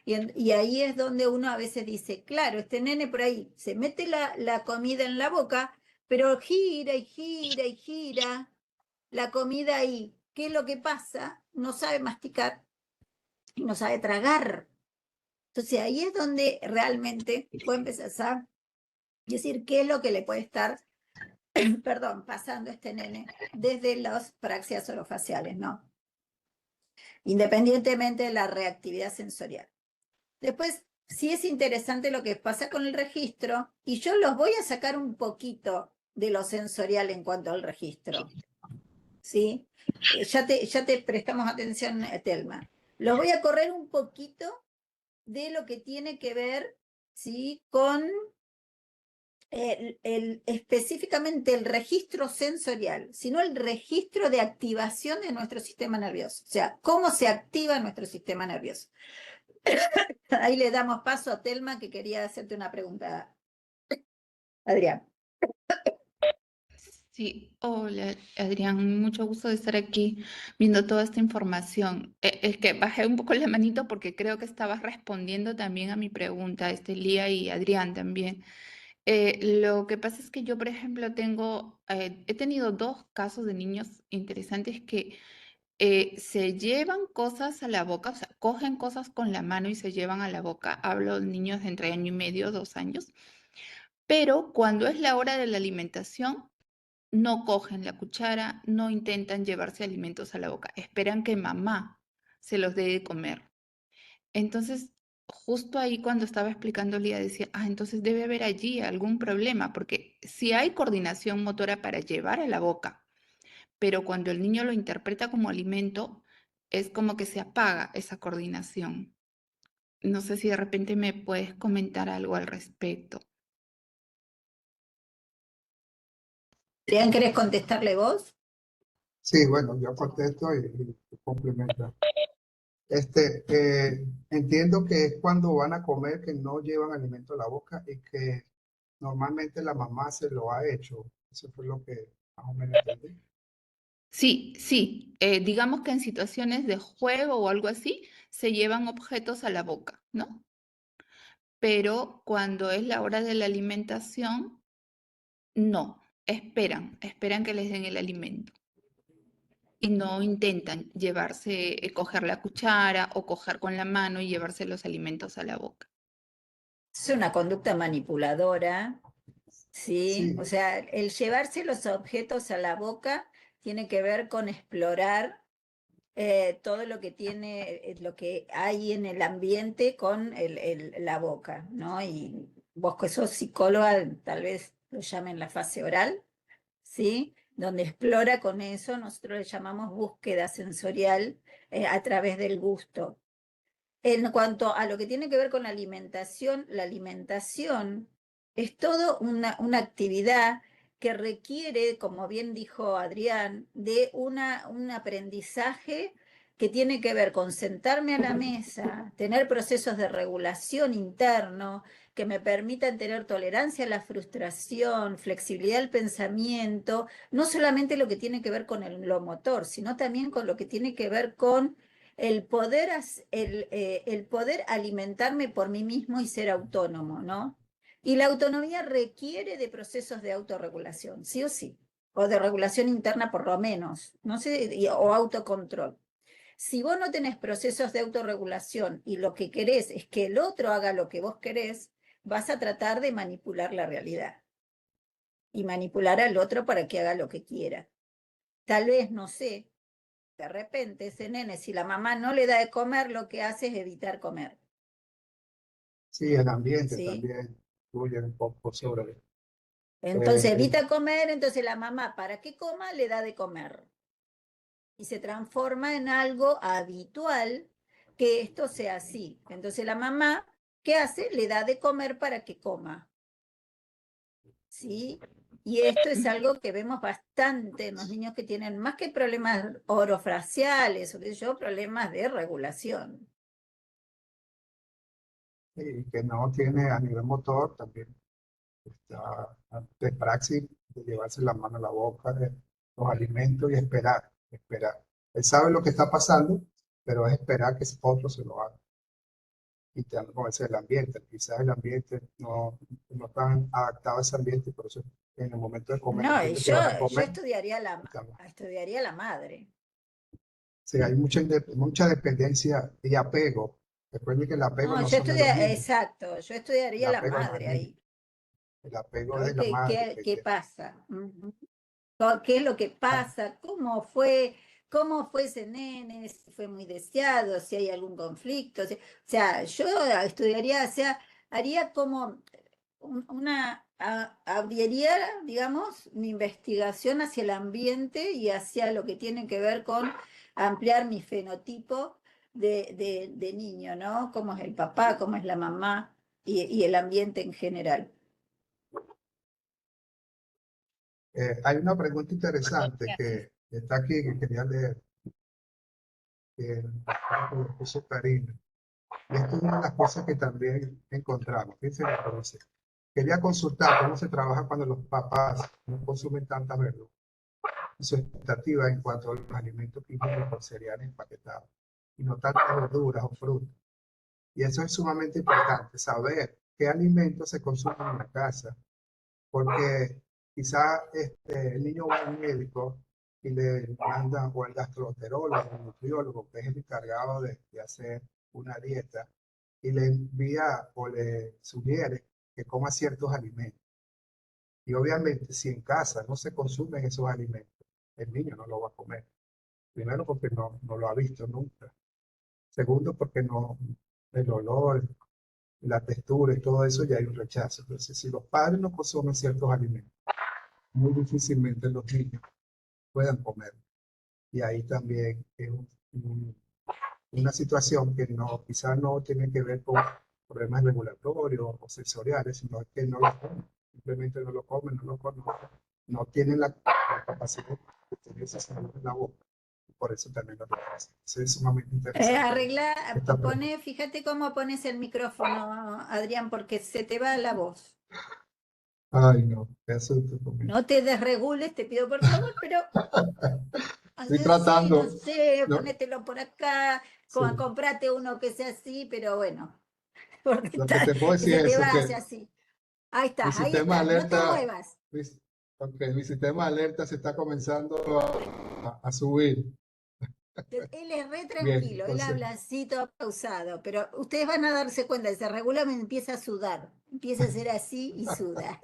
Y ahí es donde uno a veces dice, claro, este nene por ahí se mete la comida en la boca, pero gira y gira y gira la comida ahí. ¿Qué es lo que pasa? No sabe masticar y no sabe tragar. Entonces ahí es donde realmente puede empezar a decir qué es lo que le puede estar perdón, pasando este nene desde las praxias orofaciales, ¿no? Independientemente de la reactividad sensorial. Después, sí es interesante lo que pasa con el registro, y yo los voy a sacar un poquito de lo sensorial en cuanto al registro, ¿sí? Ya te prestamos atención, Telma. Los voy a correr un poquito de lo que tiene que ver, ¿sí? Con específicamente el registro sensorial, sino el registro de activación de nuestro sistema nervioso. O sea, cómo se activa nuestro sistema nervioso. Ahí le damos paso a Telma, que quería hacerte una pregunta. Adrián. Sí, hola Adrián, mucho gusto de estar aquí viendo toda esta información. Es que bajé un poco la manito porque creo que estabas respondiendo también a mi pregunta, Lía y Adrián también. Lo que pasa es que yo, por ejemplo, he tenido dos casos de niños interesantes que se llevan cosas a la boca, o sea, cogen cosas con la mano y se llevan a la boca. Hablo de niños de entre 1 año y medio, 2 años, pero cuando es la hora de la alimentación, no cogen la cuchara, no intentan llevarse alimentos a la boca, esperan que mamá se los dé de comer. Entonces, justo ahí cuando estaba explicando, Lía decía, entonces debe haber allí algún problema, porque si hay coordinación motora para llevar a la boca, pero cuando el niño lo interpreta como alimento, es como que se apaga esa coordinación. No sé si de repente me puedes comentar algo al respecto. Adrián, ¿querés contestarle vos? Sí, bueno, yo contesto y complemento. Entiendo que es cuando van a comer que no llevan alimento a la boca y que normalmente la mamá se lo ha hecho. Eso fue lo que más o menos entendí. Sí, sí, digamos que en situaciones de juego o algo así, se llevan objetos a la boca, ¿no? Pero cuando es la hora de la alimentación, no, esperan que les den el alimento y no intentan coger la cuchara o coger con la mano y llevarse los alimentos a la boca. Es una conducta manipuladora, ¿sí? Sí, O sea, el llevarse los objetos a la boca tiene que ver con explorar todo lo que lo que hay en el ambiente con la boca, ¿no? Y vos que sos psicóloga, tal vez lo llamen la fase oral, ¿sí? Donde explora con eso, nosotros le llamamos búsqueda sensorial a través del gusto. En cuanto a lo que tiene que ver con la alimentación es toda una actividad que requiere, como bien dijo Adrián, de un aprendizaje que tiene que ver con sentarme a la mesa, tener procesos de regulación interno que me permitan tener tolerancia a la frustración, flexibilidad del pensamiento, no solamente lo que tiene que ver con lo motor, sino también con lo que tiene que ver con el poder alimentarme por mí mismo y ser autónomo, ¿no? Y la autonomía requiere de procesos de autorregulación, sí o sí, o de regulación interna por lo menos, no sé, o autocontrol. Si vos no tenés procesos de autorregulación y lo que querés es que el otro haga lo que vos querés, vas a tratar de manipular la realidad y manipular al otro para que haga lo que quiera. Tal vez, no sé, de repente ese nene, si la mamá no le da de comer, lo que hace es evitar comer, sí, el ambiente ¿sí? también influye un poco sobre Entonces el, evita comer, entonces la mamá, para que coma, le da de comer. Y se transforma en algo habitual que esto sea así. Entonces la mamá, ¿qué hace? Le da de comer para que coma, ¿sí? Y esto es algo que vemos bastante en los niños que tienen más que problemas orofaciales o qué sé yo, problemas de regulación. y que no tiene a nivel motor también está de praxis de llevarse la mano a la boca, de los alimentos y esperar, esperar. Él sabe lo que está pasando, pero es esperar que otro se lo haga. Y también con ese el ambiente. Quizás el ambiente no tan adaptado a ese ambiente, por eso en el momento de comer, No, y que te vas a yo comer, estamos. estudiaría la madre. Sí, hay mucha dependencia y apego. Recuerden que el apego No, no son es lo mismo. exacto, yo El estudiaría la apego no es madre mismo. ahí. el apego A de ver la madre. qué pasa. Ujú. ¿Qué es lo que pasa? ¿Cómo fue ese nene? Si fue muy deseado, si hay algún conflicto. O sea, yo estudiaría, o sea, haría como abriría, digamos, mi investigación hacia el ambiente y hacia lo que tiene que ver con ampliar mi fenotipo de niño, ¿no? Cómo es el papá, cómo es la mamá y el ambiente en general. Hay una pregunta interesante que está aquí que quería leer, que lo puso Karina. Y esto es una de las cosas que también encontramos. Fíjense lo que dice. Quería consultar cómo se trabaja cuando los papás no consumen tantas verduras y su expectativa en cuanto a los alimentos que incluyen por cereales empaquetados y no tantas verduras o frutas. Y eso es sumamente importante, saber qué alimentos se consumen en la casa, porque quizá el niño va al médico y le manda, o al gastroenterólogo, o al nutriólogo, que es el encargado de hacer una dieta, y le envía o le sugiere que coma ciertos alimentos. Y obviamente, si en casa no se consumen esos alimentos, el niño no lo va a comer. Primero, porque no lo ha visto nunca. Segundo, porque no, el olor, la textura y todo eso ya hay un rechazo. Entonces, si los padres no consumen ciertos alimentos, muy difícilmente los niños puedan comer. Y ahí también es una situación que no, quizás no tiene que ver con problemas regulatorios o sensoriales, sino que no lo comen. Simplemente no lo comen, no lo conocen, no tienen la capacidad de tener esa salud en la boca. Por eso también lo hacen. Es sumamente interesante. Fíjate cómo pones el micrófono, Adrián, porque se te va la voz. Ay, no, qué asunto conmigo. No te desregules, te pido por favor, pero Estoy tratando. no sé, No, ponételo por acá, sí. comprate uno que sea así, pero bueno, porque Lo que te puedo decir se te es eso, va hacia que así. Ahí mi sistema estás, no te alerta, muevas. mi sistema alerta se está comenzando a subir. Él es re Bien, tranquilo, él entonces, habla así todo pausado, pero ustedes van a darse cuenta, se regula, me empieza a sudar, empieza a ser así y suda.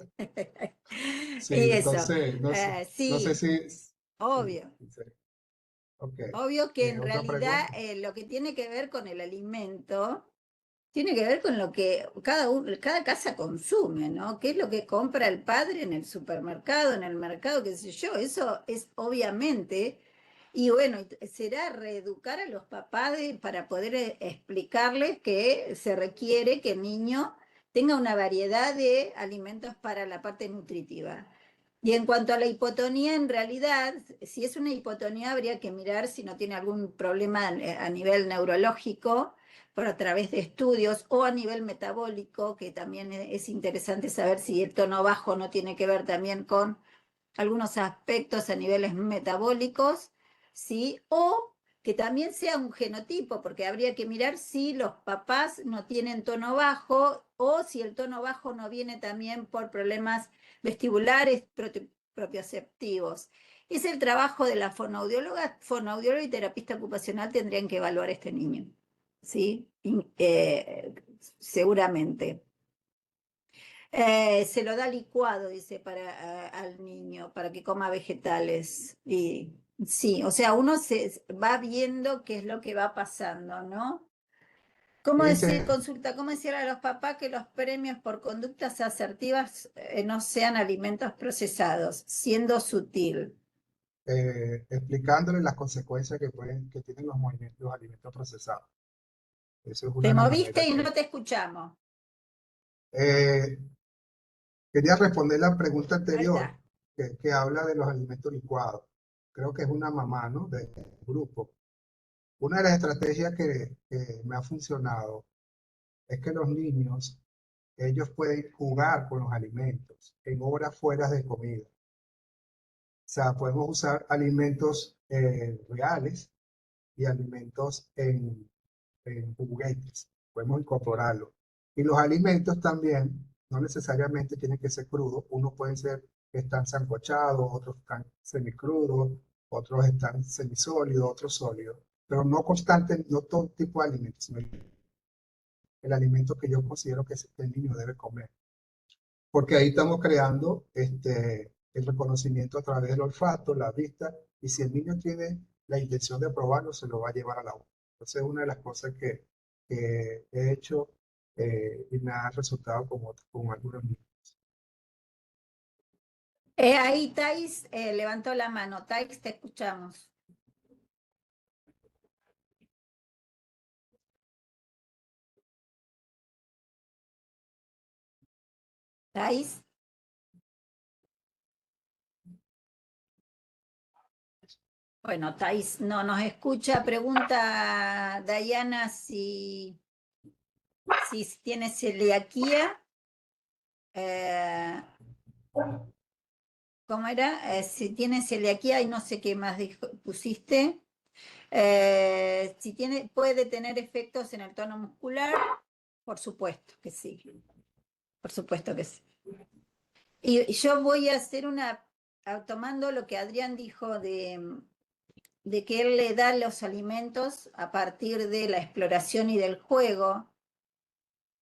sí, Y eso, entonces, no sé sí, si, obvio. sí, ok. Obvio que en Otra realidad pregunta. lo que tiene que ver con el alimento tiene que ver con lo que cada casa consume, ¿no? ¿Qué es lo que compra el padre en el supermercado, en el mercado, qué sé yo? Eso es obviamente, y bueno, será reeducar a los papás para poder explicarles que se requiere que el niño tenga una variedad de alimentos para la parte nutritiva. Y en cuanto a la hipotonía, en realidad, si es una hipotonía, habría que mirar si no tiene algún problema a nivel neurológico por a través de estudios o a nivel metabólico, que también es interesante saber si el tono bajo no tiene que ver también con algunos aspectos a niveles metabólicos, ¿sí? O que también sea un genotipo, porque habría que mirar si los papás no tienen tono bajo o si el tono bajo no viene también por problemas vestibulares propioceptivos. Es el trabajo de la fonoaudióloga y terapista ocupacional tendrían que evaluar a este niño, ¿sí? Seguramente. Se lo da licuado, dice, al niño, para que coma vegetales. Y sí, o sea, uno se va viendo qué es lo que va pasando, ¿no? ¿Cómo decir, Fíjense, consulta, cómo decir a los papás que los premios por conductas asertivas no sean alimentos procesados, siendo sutil? explicándole las consecuencias que tienen los alimentos procesados. Eso es una Te de las moviste maneras y que... no te escuchamos. Eh, quería responder la pregunta Ahí anterior, está. que habla de los alimentos licuados. Creo que es una mamá, ¿no? Del grupo. Una de las estrategias que me ha funcionado es que los niños, ellos pueden jugar con los alimentos en horas fuera de comida. O sea, podemos usar alimentos reales y alimentos en juguetes. Podemos incorporarlos. Y los alimentos también, no necesariamente tienen que ser crudos. Unos pueden ser que están sancochados, otros están semicrudos, otros están semisólidos, otros sólidos. Pero no constante, no todo tipo de alimentos, sino el alimento que yo considero que el niño debe comer. porque ahí estamos creando el reconocimiento a través del olfato, la vista, y si el niño tiene la intención de probarlo, se lo va a llevar a la boca. Entonces, es una de las cosas que he hecho y me ha resultado con algunos niños. Ahí Thais levantó la mano. Thais, te escuchamos. Thais. Bueno, Thais no nos escucha. Pregunta Diana si tiene celiaquía. ¿Cómo era? Si tiene celiaquía y no sé qué más pusiste. Si puede tener efectos en el tono muscular, por supuesto que sí. Por supuesto que sí. Y yo voy a hacer tomando lo que Adrián dijo de que él le da los alimentos a partir de la exploración y del juego.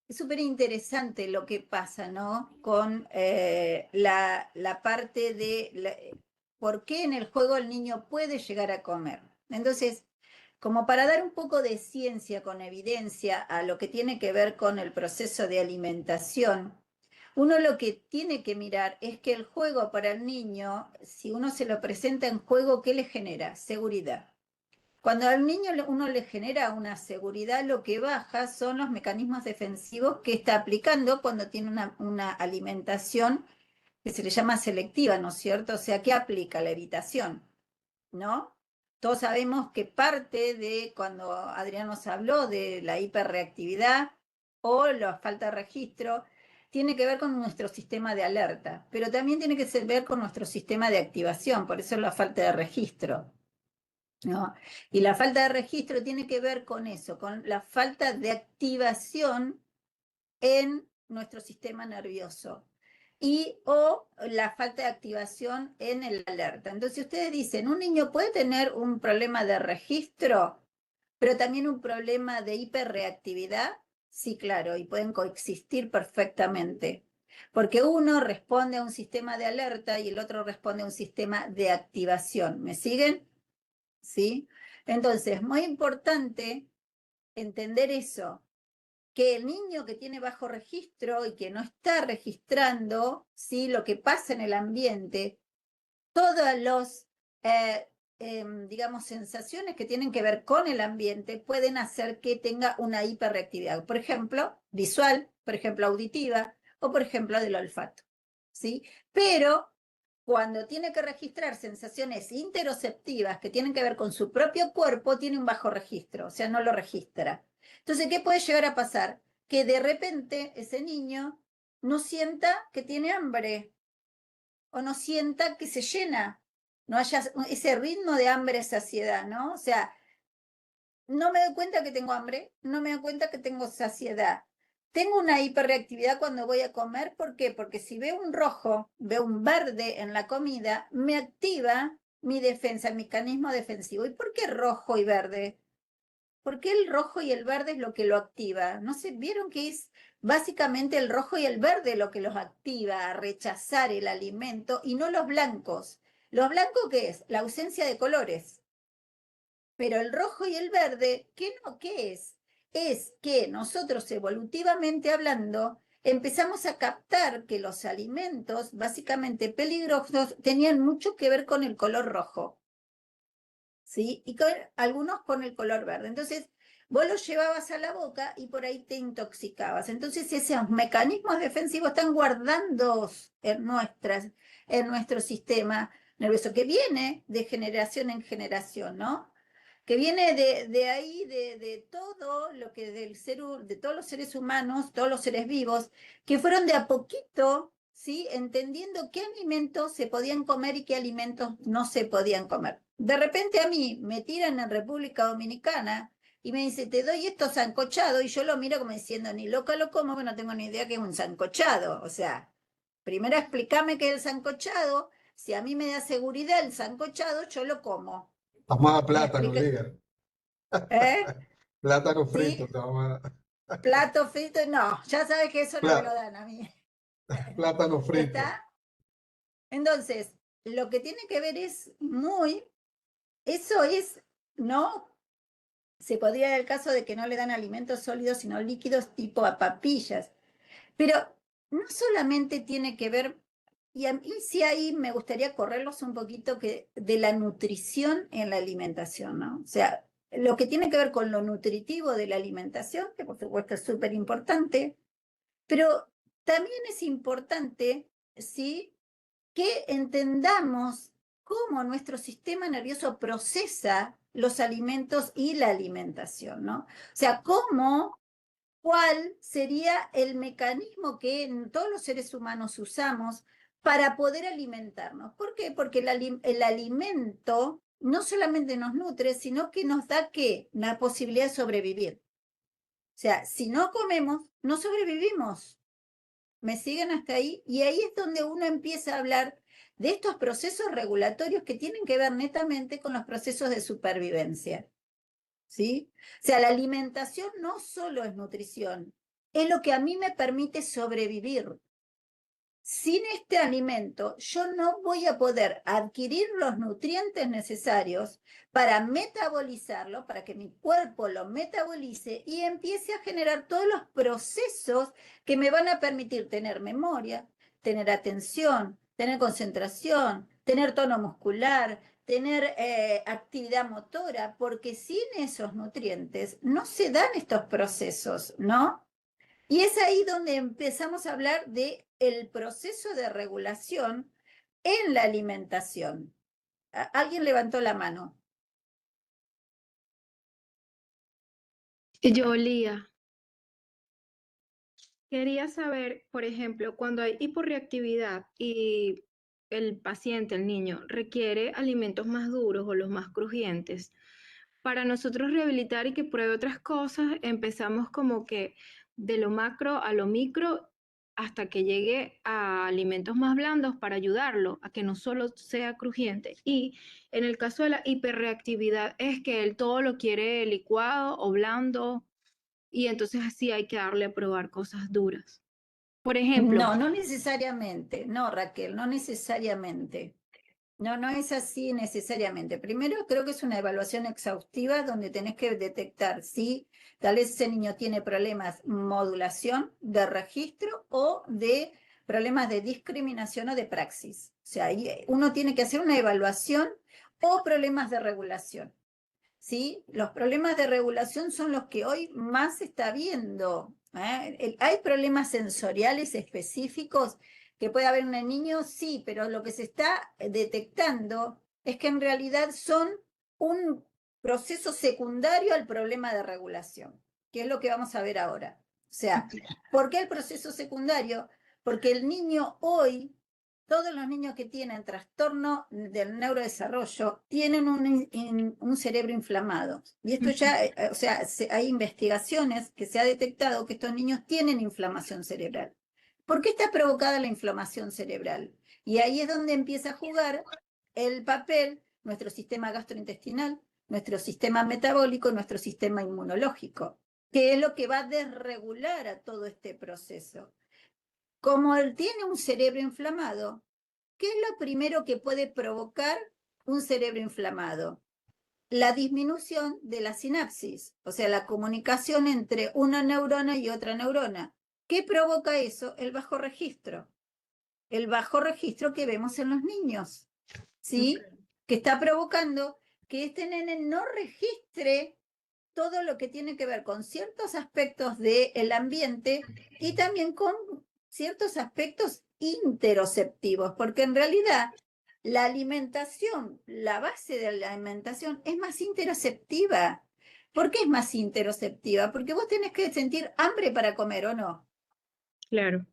Es súper interesante lo que pasa, ¿no? Con la parte de por qué en el juego el niño puede llegar a comer. Entonces, como para dar un poco de ciencia con evidencia a lo que tiene que ver con el proceso de alimentación, uno lo que tiene que mirar es que el juego para el niño, si uno se lo presenta en juego, ¿qué le genera? Seguridad. Cuando al niño uno le genera una seguridad, lo que baja son los mecanismos defensivos que está aplicando cuando tiene una alimentación que se le llama selectiva, ¿no es cierto? O sea, ¿qué aplica? La evitación, ¿no? Todos sabemos que parte de cuando Adrián nos habló de la hiperreactividad o la falta de registro, tiene que ver con nuestro sistema de alerta, pero también tiene que ver con nuestro sistema de activación, por eso es la falta de registro, ¿no? Y la falta de registro tiene que ver con eso, con la falta de activación en nuestro sistema nervioso o la falta de activación en el alerta. Entonces ustedes dicen, un niño puede tener un problema de registro, pero también un problema de hiperreactividad. Sí, claro, y pueden coexistir perfectamente, porque uno responde a un sistema de alerta y el otro responde a un sistema de activación. ¿Me siguen? ¿Sí? Entonces, muy importante entender eso, que el niño que tiene bajo registro y que no está registrando, ¿sí?, lo que pasa en el ambiente, todas las, digamos, sensaciones que tienen que ver con el ambiente pueden hacer que tenga una hiperreactividad, por ejemplo, visual, por ejemplo, auditiva, o por ejemplo, del olfato, ¿sí? Pero cuando tiene que registrar sensaciones interoceptivas que tienen que ver con su propio cuerpo, tiene un bajo registro, o sea, no lo registra. Entonces, ¿qué puede llegar a pasar? Que de repente ese niño no sienta que tiene hambre o no sienta que se llena, no haya ese ritmo de hambre-saciedad, ¿no? O sea, no me doy cuenta que tengo hambre, no me doy cuenta que tengo saciedad. Tengo una hiperreactividad cuando voy a comer, ¿por qué? Porque si veo un rojo, veo un verde en la comida, me activa mi defensa, el mecanismo defensivo. ¿Y por qué rojo y verde? Porque el rojo y el verde es lo que lo activa. ¿No se vieron que es básicamente el rojo y el verde lo que los activa a rechazar el alimento y no los blancos? ¿Los blancos qué es? La ausencia de colores. Pero el rojo y el verde, ¿qué es? Es que nosotros evolutivamente hablando empezamos a captar que los alimentos básicamente peligrosos tenían mucho que ver con el color rojo, ¿sí? Y algunos con el color verde. Entonces, vos los llevabas a la boca y por ahí te intoxicabas. Entonces, esos mecanismos defensivos están guardados en nuestro sistema nervioso, que viene de generación en generación, ¿no? Que viene de ahí, de todo lo que de todos los seres humanos, todos los seres vivos, que fueron de a poquito, ¿sí?, entendiendo qué alimentos se podían comer y qué alimentos no se podían comer. De repente a mí me tiran en República Dominicana y me dice, te doy esto sancochado, y yo lo miro como diciendo, ni loca lo como, porque no tengo ni idea qué es un sancochado. O sea, primero explícame qué es el sancochado. Si a mí me da seguridad el sancochado, yo lo como. Estamos a ¿Me plátano, explica? líder. ¿Eh? Plátano frito, ¿Sí? estamos Plato frito, no, ya sabes que eso no me lo Plá- dan a mí. Plátano ¿Ya frito. está? Entonces, lo que tiene que ver es eso es, ¿no? Se podría dar el caso de que no le dan alimentos sólidos, sino líquidos tipo a papillas. Pero no solamente tiene que ver, y a mí sí ahí me gustaría correrlos un poquito de la nutrición en la alimentación, ¿no? O sea, lo que tiene que ver con lo nutritivo de la alimentación, que por supuesto es súper importante, pero también es importante, ¿sí?, que entendamos cómo nuestro sistema nervioso procesa los alimentos y la alimentación, ¿no? O sea, cuál sería el mecanismo que todos los seres humanos usamos para poder alimentarnos. ¿Por qué? Porque el alimento no solamente nos nutre, sino que nos da ¿qué? La posibilidad de sobrevivir. O sea, si no comemos, no sobrevivimos. ¿Me siguen hasta ahí? Y ahí es donde uno empieza a hablar de estos procesos regulatorios que tienen que ver netamente con los procesos de supervivencia. ¿Sí? O sea, la alimentación no solo es nutrición, es lo que a mí me permite sobrevivir. Sin este alimento, yo no voy a poder adquirir los nutrientes necesarios para metabolizarlo, para que mi cuerpo lo metabolice y empiece a generar todos los procesos que me van a permitir tener memoria, tener atención, tener concentración, tener tono muscular, tener actividad motora, porque sin esos nutrientes no se dan estos procesos, ¿no? Y es ahí donde empezamos a hablar de el proceso de regulación en la alimentación. Alguien levantó la mano. Yo, Lía, quería saber, por ejemplo, cuando hay hiporreactividad y el paciente, el niño, requiere alimentos más duros o los más crujientes, para nosotros rehabilitar y que pruebe otras cosas, empezamos como que de lo macro a lo micro hasta que llegue a alimentos más blandos para ayudarlo a que no solo sea crujiente. Y en el caso de la hiperreactividad es que él todo lo quiere licuado o blando y entonces así hay que darle a probar cosas duras. Por ejemplo, No, no necesariamente. No, Raquel, no necesariamente. No, no es así necesariamente. Primero, creo que es una evaluación exhaustiva donde tenés que detectar si tal vez ese niño tiene problemas modulación, de registro o de problemas de discriminación o de praxis. O sea, ahí uno tiene que hacer una evaluación o problemas de regulación. ¿Sí? Los problemas de regulación son los que hoy más se está viendo. Hay problemas sensoriales específicos que puede haber en el niño, sí, pero lo que se está detectando es que en realidad son un proceso secundario al problema de regulación, que es lo que vamos a ver ahora. O sea, ¿por qué el proceso secundario? Porque el niño hoy, todos los niños que tienen trastorno del neurodesarrollo tienen un cerebro inflamado. Y esto ya, o sea, hay investigaciones que se ha detectado que estos niños tienen inflamación cerebral. ¿Por qué está provocada la inflamación cerebral? Y ahí es donde empieza a jugar el papel nuestro sistema gastrointestinal, nuestro sistema metabólico, nuestro sistema inmunológico, que es lo que va a desregular a todo este proceso. Como él tiene un cerebro inflamado, ¿qué es lo primero que puede provocar un cerebro inflamado? La disminución de la sinapsis, o sea, la comunicación entre una neurona y otra neurona. ¿Qué provoca eso? El bajo registro. El bajo registro que vemos en los niños, ¿sí? Que está provocando que este nene no registre todo lo que tiene que ver con ciertos aspectos del ambiente y también con ciertos aspectos interoceptivos, porque en realidad la alimentación, la base de la alimentación es más interoceptiva. ¿Por qué es más interoceptiva? Porque vos tenés que sentir hambre para comer, ¿o no? claro.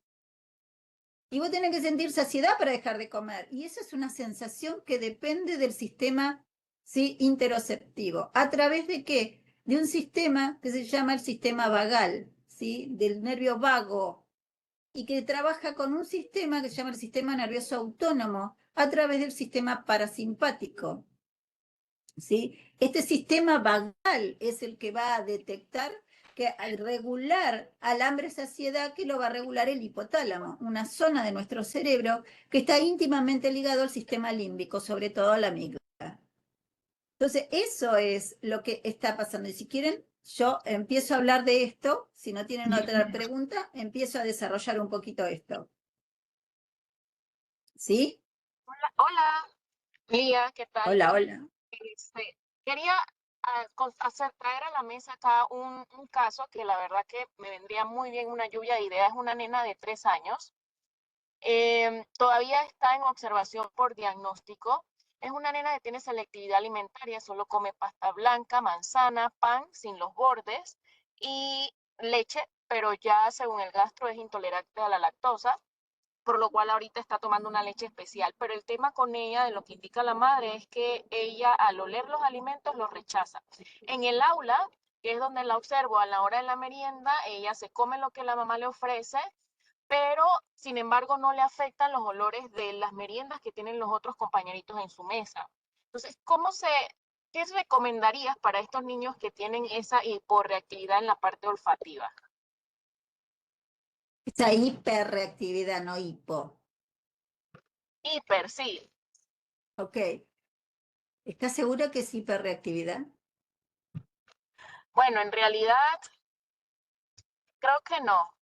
Y vos tenés que sentir saciedad para dejar de comer. Y eso es una sensación que depende del sistema, ¿sí?, interoceptivo. ¿A través de qué? De un sistema que se llama el sistema vagal, ¿sí?, del nervio vago, y que trabaja con un sistema que se llama el sistema nervioso autónomo a través del sistema parasimpático. ¿Sí? Este sistema vagal es el que va a detectar que al regular al hambre-saciedad, que lo va a regular el hipotálamo, una zona de nuestro cerebro que está íntimamente ligado al sistema límbico, sobre todo a la amígdala. Entonces, eso es lo que está pasando. Y si quieren, yo empiezo a hablar de esto. Si no tienen otra pregunta, empiezo a desarrollar un poquito esto. ¿Sí? Hola, Lía, ¿qué tal? Hola, hola. Quería traer a la mesa acá un caso que la verdad que me vendría muy bien una lluvia de ideas. Es una nena de 3 años. Todavía está en observación por diagnóstico. Es una nena que tiene selectividad alimentaria, solo come pasta blanca, manzana, pan sin los bordes y leche, pero ya según el gastro es intolerante a la lactosa, por lo cual ahorita está tomando una leche especial. Pero el tema con ella, de lo que indica la madre, es que ella al oler los alimentos los rechaza. En el aula, que es donde la observo a la hora de la merienda, ella se come lo que la mamá le ofrece, pero sin embargo no le afectan los olores de las meriendas que tienen los otros compañeritos en su mesa. Entonces, ¿qué recomendarías para estos niños que tienen esa hiporreactividad en la parte olfativa? Esa hiperreactividad, no hipo. Hiper, sí. Ok. ¿Estás segura que es hiperreactividad? Bueno, en realidad creo que no.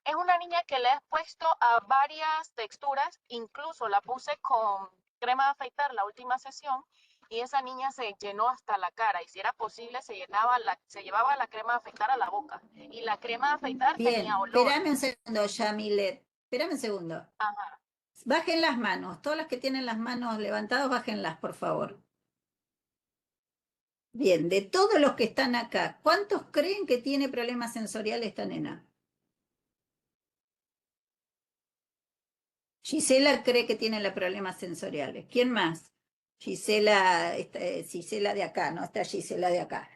Es una niña que le he puesto a varias texturas, incluso la puse con crema de afeitar la última sesión y esa niña se llenó hasta la cara y si era posible se llevaba la crema de afeitar a la boca y la crema de afeitar Bien, tenía olor. espérame un segundo, Yamilet. Espérame un segundo. Ajá. Bajen las manos. Todas las que tienen las manos levantadas, bájenlas, por favor. Bien, de todos los que están acá, ¿cuántos creen que tiene problemas sensoriales esta nena? Gisela cree que tiene los problemas sensoriales. ¿Quién más? Gisela, Gisela de acá, no está Gisela de acá.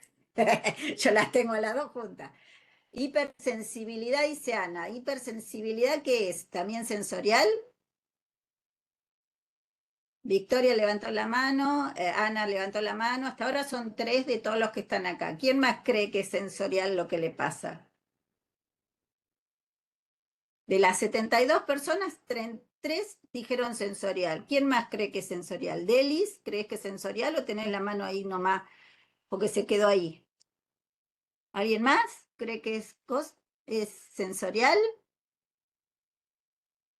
Yo las tengo a las dos juntas. Hipersensibilidad, dice Ana. ¿Hipersensibilidad qué es? ¿También sensorial? Victoria levantó la mano, Ana levantó la mano. Hasta ahora son 3 de todos los que están acá. ¿Quién más cree que es sensorial lo que le pasa? De las 72 personas, 3 dijeron sensorial. ¿Quién más cree que es sensorial? ¿Delis, crees que es sensorial o tenés la mano ahí nomás porque se quedó ahí? ¿Alguien más cree que es sensorial?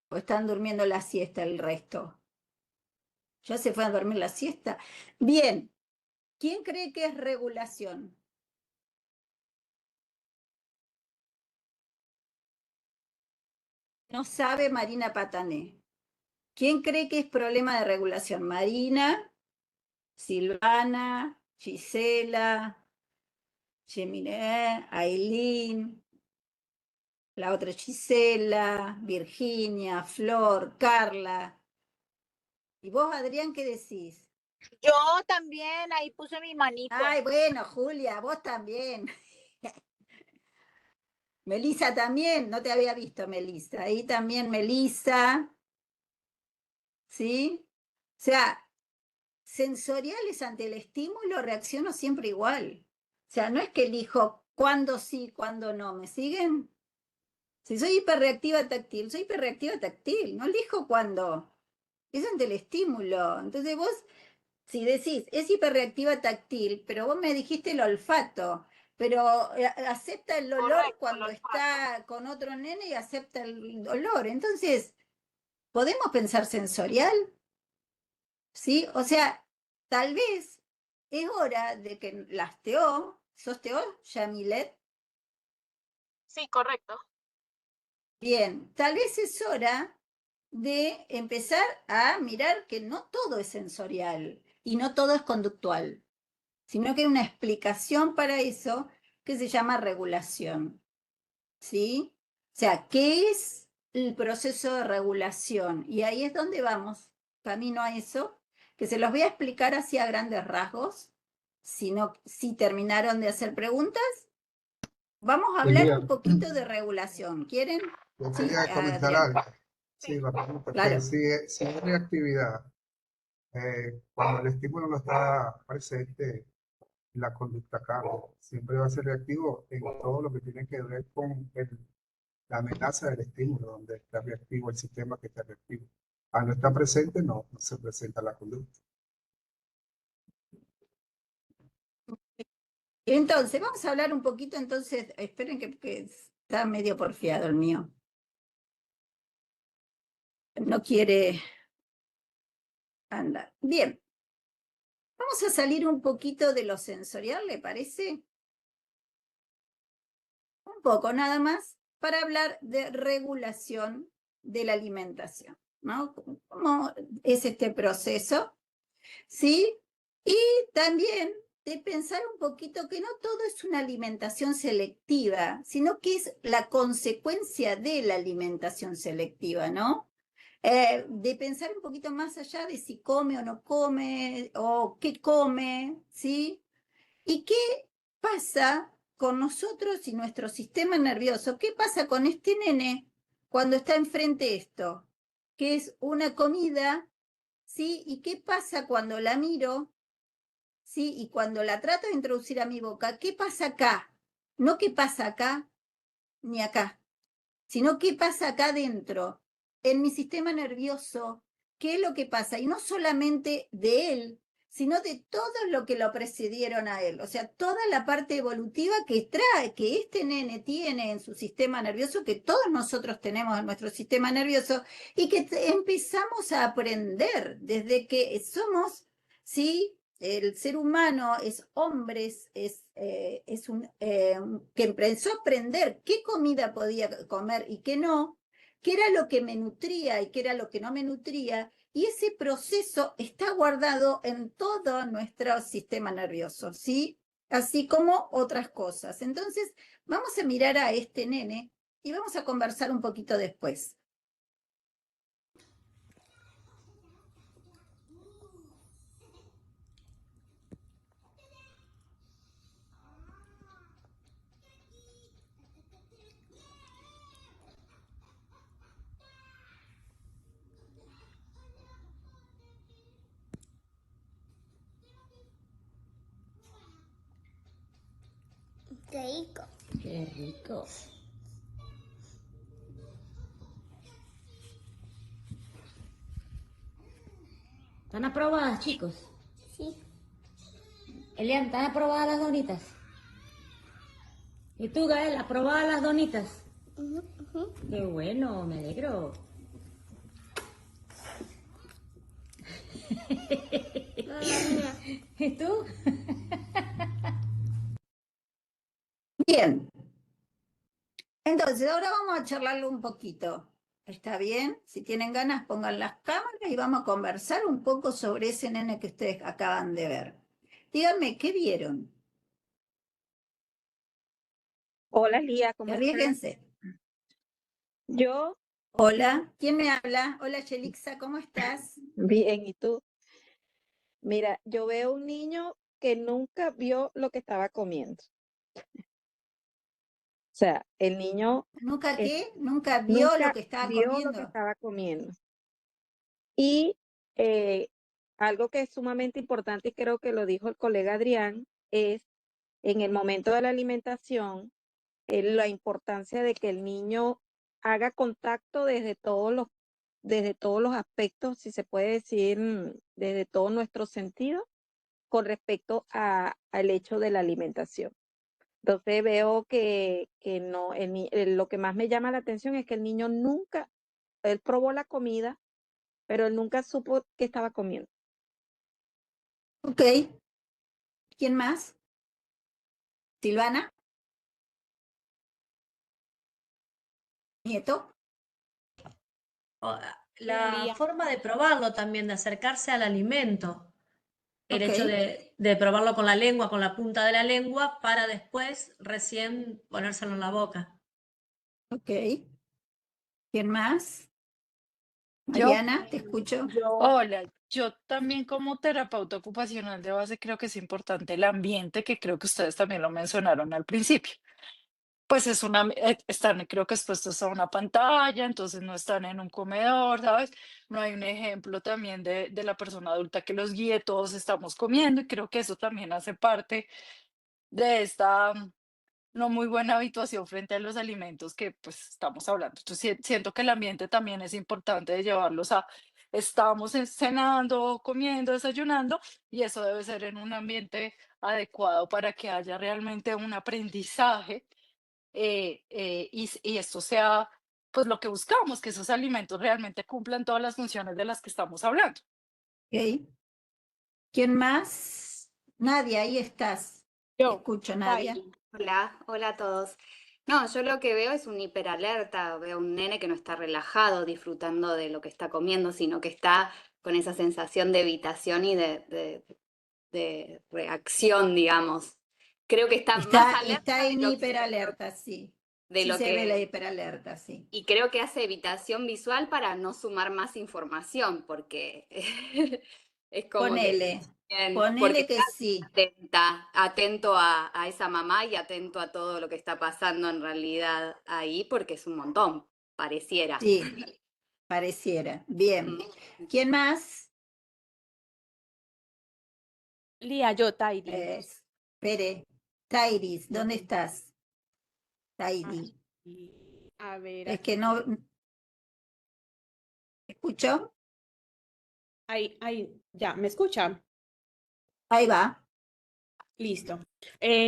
¿O están durmiendo la siesta el resto? ¿Ya se fue a dormir la siesta? Bien. ¿Quién cree que es regulación? No sabe Marina Patané. ¿Quién cree que es problema de regulación? Marina, Silvana, Gisela, Yeminé, Aileen, la otra Gisela, Virginia, Flor, Carla. ¿Y vos, Adrián, qué decís? Yo también ahí puse mi manito. Ay, bueno, Julia, vos también. Melisa también, no te había visto, Melisa. Ahí también Melisa. ¿Sí? O sea, sensoriales ante el estímulo reacciono siempre igual. O sea, no es que elijo cuándo sí, cuándo no. ¿Me siguen? Si soy hiperreactiva táctil, soy hiperreactiva táctil. No elijo cuándo. Es ante el estímulo. Entonces vos, si decís, es hiperreactiva táctil, pero vos me dijiste el olfato, pero acepta el olor Correcto, cuando el olfato. está con otro nene y acepta el olor. Entonces, ¿podemos pensar sensorial? ¿Sí? O sea, tal vez es hora de que las TO, ¿sos TO, Yamilet? Sí, correcto. Bien, tal vez es hora de empezar a mirar que no todo es sensorial y no todo es conductual, sino que hay una explicación para eso que se llama regulación. ¿Sí? O sea, ¿qué es el proceso de regulación? Y ahí es donde vamos, camino a eso, que se los voy a explicar así a grandes rasgos. Si terminaron de hacer preguntas, vamos a hablar Lía, un poquito de regulación. ¿Quieren? yo Sí, quería comentar Adrián. algo. Sí, la pregunta es Claro. que si hay reactividad, cuando el estímulo no está presente, la conducta cambia. Siempre va a ser reactivo en todo lo que tiene que ver con la amenaza del estímulo, donde está reactivo el sistema que está reactivo. Al no estar presente, no se presenta la conducta. Entonces, vamos a hablar un poquito, entonces, esperen que está medio porfiado el mío. No quiere andar. Bien. Vamos a salir un poquito de lo sensorial, ¿le parece? Un poco nada más, para hablar de regulación de la alimentación, ¿no? ¿Cómo es este proceso? ¿Sí? Y también de pensar un poquito que no todo es una alimentación selectiva, sino que es la consecuencia de la alimentación selectiva, ¿no? De pensar un poquito más allá de si come o no come, o qué come, ¿sí? ¿Y qué pasa con nosotros y nuestro sistema nervioso? ¿Qué pasa con este nene cuando está enfrente de esto? Que es una comida, ¿sí? ¿Y qué pasa cuando la miro? ¿Sí? Y cuando la trato de introducir a mi boca, ¿qué pasa acá? No qué pasa acá ni acá, sino qué pasa acá adentro, en mi sistema nervioso, qué es lo que pasa, y no solamente de él, sino de todo lo que lo precedieron a él, o sea, toda la parte evolutiva que trae, que este nene tiene en su sistema nervioso, que todos nosotros tenemos en nuestro sistema nervioso, y que empezamos a aprender desde que somos, ¿sí? El ser humano es hombre, que empezó a aprender qué comida podía comer y qué no, qué era lo que me nutría y qué era lo que no me nutría, y ese proceso está guardado en todo nuestro sistema nervioso, ¿sí? Así como otras cosas. Entonces, vamos a mirar a este nene y vamos a conversar un poquito después. Qué rico. Qué rico. ¿Están aprobadas, chicos? Sí. Elian, ¿están aprobadas las donitas? ¿Y tú, Gael, aprobadas las donitas? Qué bueno, me alegro. ¿Y tú? Bien. Entonces, ahora vamos a charlarlo un poquito. ¿Está bien? Si tienen ganas, pongan las cámaras y vamos a conversar un poco sobre ese nene que ustedes acaban de ver. Díganme, ¿qué vieron? Hola Lía, ¿cómo estás? Arriesguense. Yo, Hola, ¿quién me habla? Hola, Yelixa, ¿cómo estás? bien, ¿y tú? Mira, yo veo un niño que nunca vio lo que estaba comiendo. O sea, el niño ¿Nunca es- qué? ¿Nunca vio lo nunca que estaba vio lo que comiendo? estaba comiendo. Y algo que es sumamente importante, y creo que lo dijo el colega Adrián, es en el momento de la alimentación, la importancia de que el niño haga contacto desde todos los aspectos, si se puede decir, desde todos nuestros sentidos, con respecto al hecho de la alimentación. Entonces veo que no, lo que más me llama la atención es que el niño nunca, él probó la comida, pero él nunca supo qué estaba comiendo. Ok. ¿Quién más? ¿Silvana? ¿Nieto? La Lía. forma de probarlo también, de acercarse al alimento. El Ok. hecho de probarlo con la lengua, con la punta de la lengua, para después recién ponérselo en la boca. Ok. ¿Quién más? Yo, Mariana, te escucho. hola, yo también como terapeuta ocupacional de base creo que es importante el ambiente, que creo que ustedes también lo mencionaron al principio. pues están creo que expuestos a una pantalla, entonces no están en un comedor, ¿sabes? No hay un ejemplo también de la persona adulta que los guíe, todos estamos comiendo y creo que eso también hace parte de esta no muy buena habituación frente a los alimentos que pues estamos hablando. Entonces siento que el ambiente también es importante de llevarlos a, estamos cenando, comiendo, desayunando y eso debe ser en un ambiente adecuado para que haya realmente un aprendizaje y esto sea pues lo que buscamos, que esos alimentos realmente cumplan todas las funciones de las que estamos hablando. ¿Ok? ¿Quién más? Nadia, ahí estás. Te Yo, escucho, Nadia. Tairi. Hola, hola a todos. No, yo lo que veo es un hiperalerta, veo un nene que no está relajado, disfrutando de lo que está comiendo, sino que está con esa sensación de evitación y de reacción, digamos. Creo que está más alerta Está en de hiperalerta, sí. de Sí lo se ve la que, hiperalerta, sí. y creo que hace evitación visual para no sumar más información, porque es como que, Ponele, porque ponele que sí. atento a esa mamá y atento a todo lo que está pasando en realidad ahí, porque es un montón, pareciera. Sí, pareciera. Bien. Mm. ¿Quién más? Lía, yo, Tairi. Espere. Tairis, ¿dónde estás? Tairi. A ver, Es que aquí. no. ¿Escuchó? Ahí, ya, ¿me escuchan? Ahí va. Listo.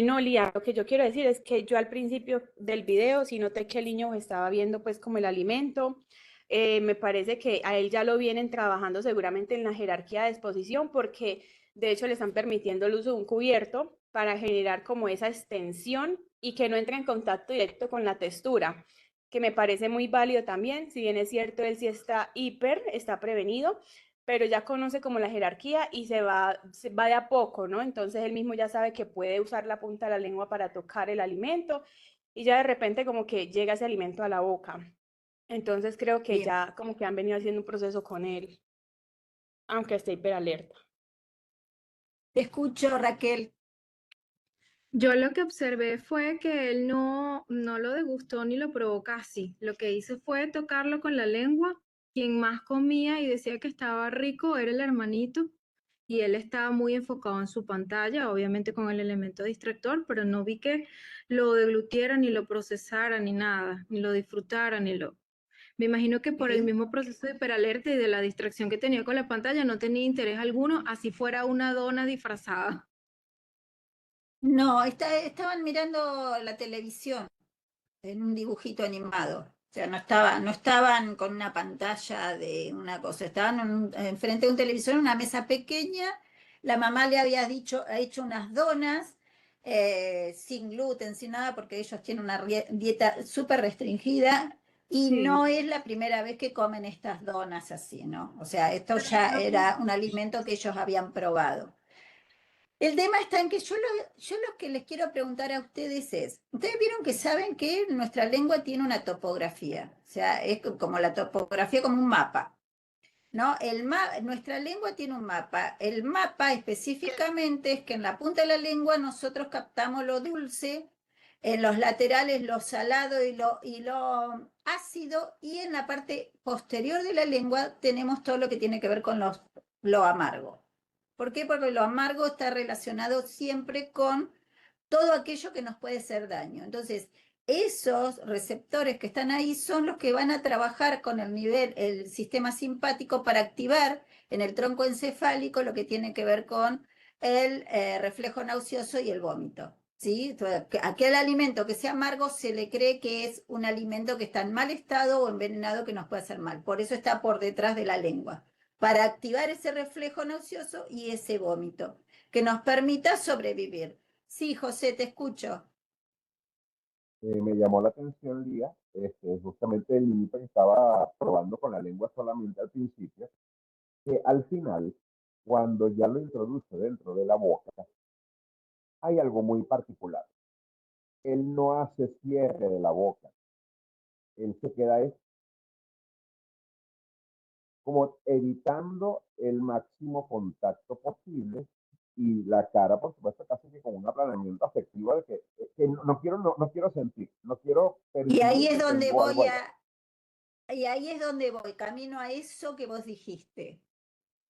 No, Lía, lo que yo quiero decir es que yo al principio del video sí noté que el niño estaba viendo pues como el alimento. Me parece que a él ya lo vienen trabajando seguramente en la jerarquía de exposición porque de hecho le están permitiendo el uso de un cubierto para generar como esa extensión y que no entre en contacto directo con la textura, que me parece muy válido también. Si bien es cierto, él sí está prevenido, pero ya conoce como la jerarquía y se va de a poco, ¿no? Entonces él mismo ya sabe que puede usar la punta de la lengua para tocar el alimento y ya de repente como que llega ese alimento a la boca. Entonces creo que Bien. ya como que han venido haciendo un proceso con él, aunque esté hiperalerta. Te escucho, Raquel. Yo lo que observé fue que él no lo degustó ni lo probó casi. Lo que hice fue tocarlo con la lengua. Quien más comía y decía que estaba rico era el hermanito. Y él estaba muy enfocado en su pantalla, obviamente con el elemento distractor, pero no vi que lo deglutiera, ni lo procesara, ni nada, ni lo disfrutara, ni lo... Me imagino que por el Sí. mismo proceso de hiperalerta y de la distracción que tenía con la pantalla, no tenía interés alguno, así fuera una dona disfrazada. No, estaban mirando la televisión en un dibujito animado. O sea, no estaban con una pantalla de una cosa, estaban enfrente de un televisor en una mesa pequeña. La mamá le había ha hecho unas donas sin gluten, sin nada, porque ellos tienen una dieta súper restringida y Sí. no es la primera vez que comen estas donas así, ¿no? O sea, esto ya era un alimento que ellos habían probado. El tema está en que yo lo que les quiero preguntar a ustedes es, ustedes vieron que saben que nuestra lengua tiene una topografía, o sea, es como la topografía como un mapa, ¿no? Nuestra lengua tiene un mapa. El mapa específicamente es que en la punta de la lengua nosotros captamos lo dulce, en los laterales lo salado y lo ácido, y en la parte posterior de la lengua tenemos todo lo que tiene que ver con lo amargo. ¿Por qué? Porque lo amargo está relacionado siempre con todo aquello que nos puede hacer daño. Entonces, esos receptores que están ahí son los que van a trabajar con el sistema simpático para activar en el tronco encefálico lo que tiene que ver con el reflejo nauseoso y el vómito. ¿Sí? Entonces, aquel alimento que sea amargo se le cree que es un alimento que está en mal estado o envenenado que nos puede hacer mal. Por eso está por detrás de la lengua, para activar ese reflejo nauseoso y ese vómito, que nos permita sobrevivir. Sí, José, te escucho. Me llamó la atención, Lía, justamente el niñito que estaba probando con la lengua solamente al principio, que al final, cuando ya lo introduce dentro de la boca, hay algo muy particular. Él no hace cierre de la boca, él se queda como evitando el máximo contacto posible y la cara, por supuesto, casi que con un aplanamiento afectivo de que no quiero sentir, no quiero Y ahí percibir es que donde tengo algo voy allá. y ahí es donde voy, camino a eso que vos dijiste.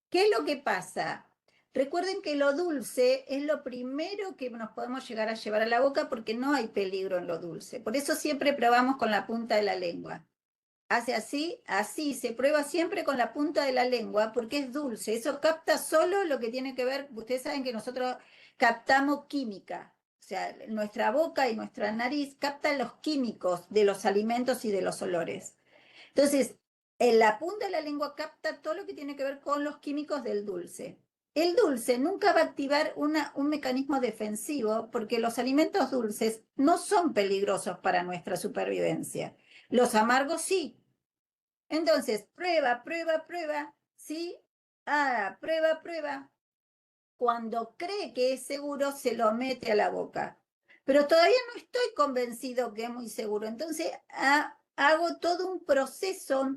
¿Qué es lo que pasa? Recuerden que lo dulce es lo primero que nos podemos llegar a llevar a la boca porque no hay peligro en lo dulce. Por eso siempre probamos con la punta de la lengua. Hace así, así, se prueba siempre con la punta de la lengua porque es dulce. Eso capta solo lo que tiene que ver, ustedes saben que nosotros captamos química. O sea, nuestra boca y nuestra nariz captan los químicos de los alimentos y de los olores. Entonces, en la punta de la lengua capta todo lo que tiene que ver con los químicos del dulce. El dulce nunca va a activar un mecanismo defensivo porque los alimentos dulces no son peligrosos para nuestra supervivencia. Los amargos sí. Entonces, prueba, prueba, prueba, ¿sí? Prueba, prueba. Cuando cree que es seguro, se lo mete a la boca. Pero todavía no estoy convencido que es muy seguro. Entonces, hago todo un proceso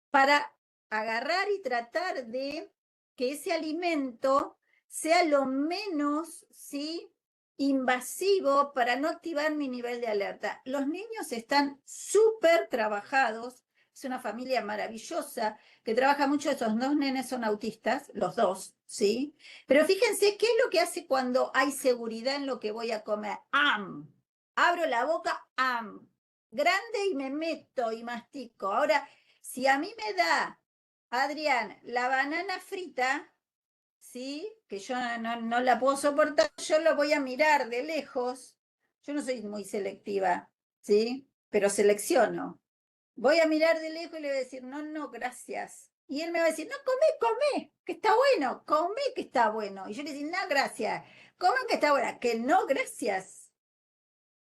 para agarrar y tratar de que ese alimento sea lo menos, ¿sí?, invasivo para no activar mi nivel de alerta. Los niños están súper trabajados, es una familia maravillosa que trabaja mucho, esos dos nenes son autistas, los dos, ¿sí? Pero fíjense qué es lo que hace cuando hay seguridad en lo que voy a comer. ¡Am! Abro la boca, ¡am! Grande y me meto y mastico. Ahora, si a mí me da, Adrián, la banana frita, ¿sí?, que yo no la puedo soportar, yo lo voy a mirar de lejos. Yo no soy muy selectiva, ¿sí?, pero selecciono. Voy a mirar de lejos y le voy a decir, no, gracias. Y él me va a decir, no, come, que está bueno, come que está bueno. Y yo le digo, no, gracias, come que está buena, que no, gracias.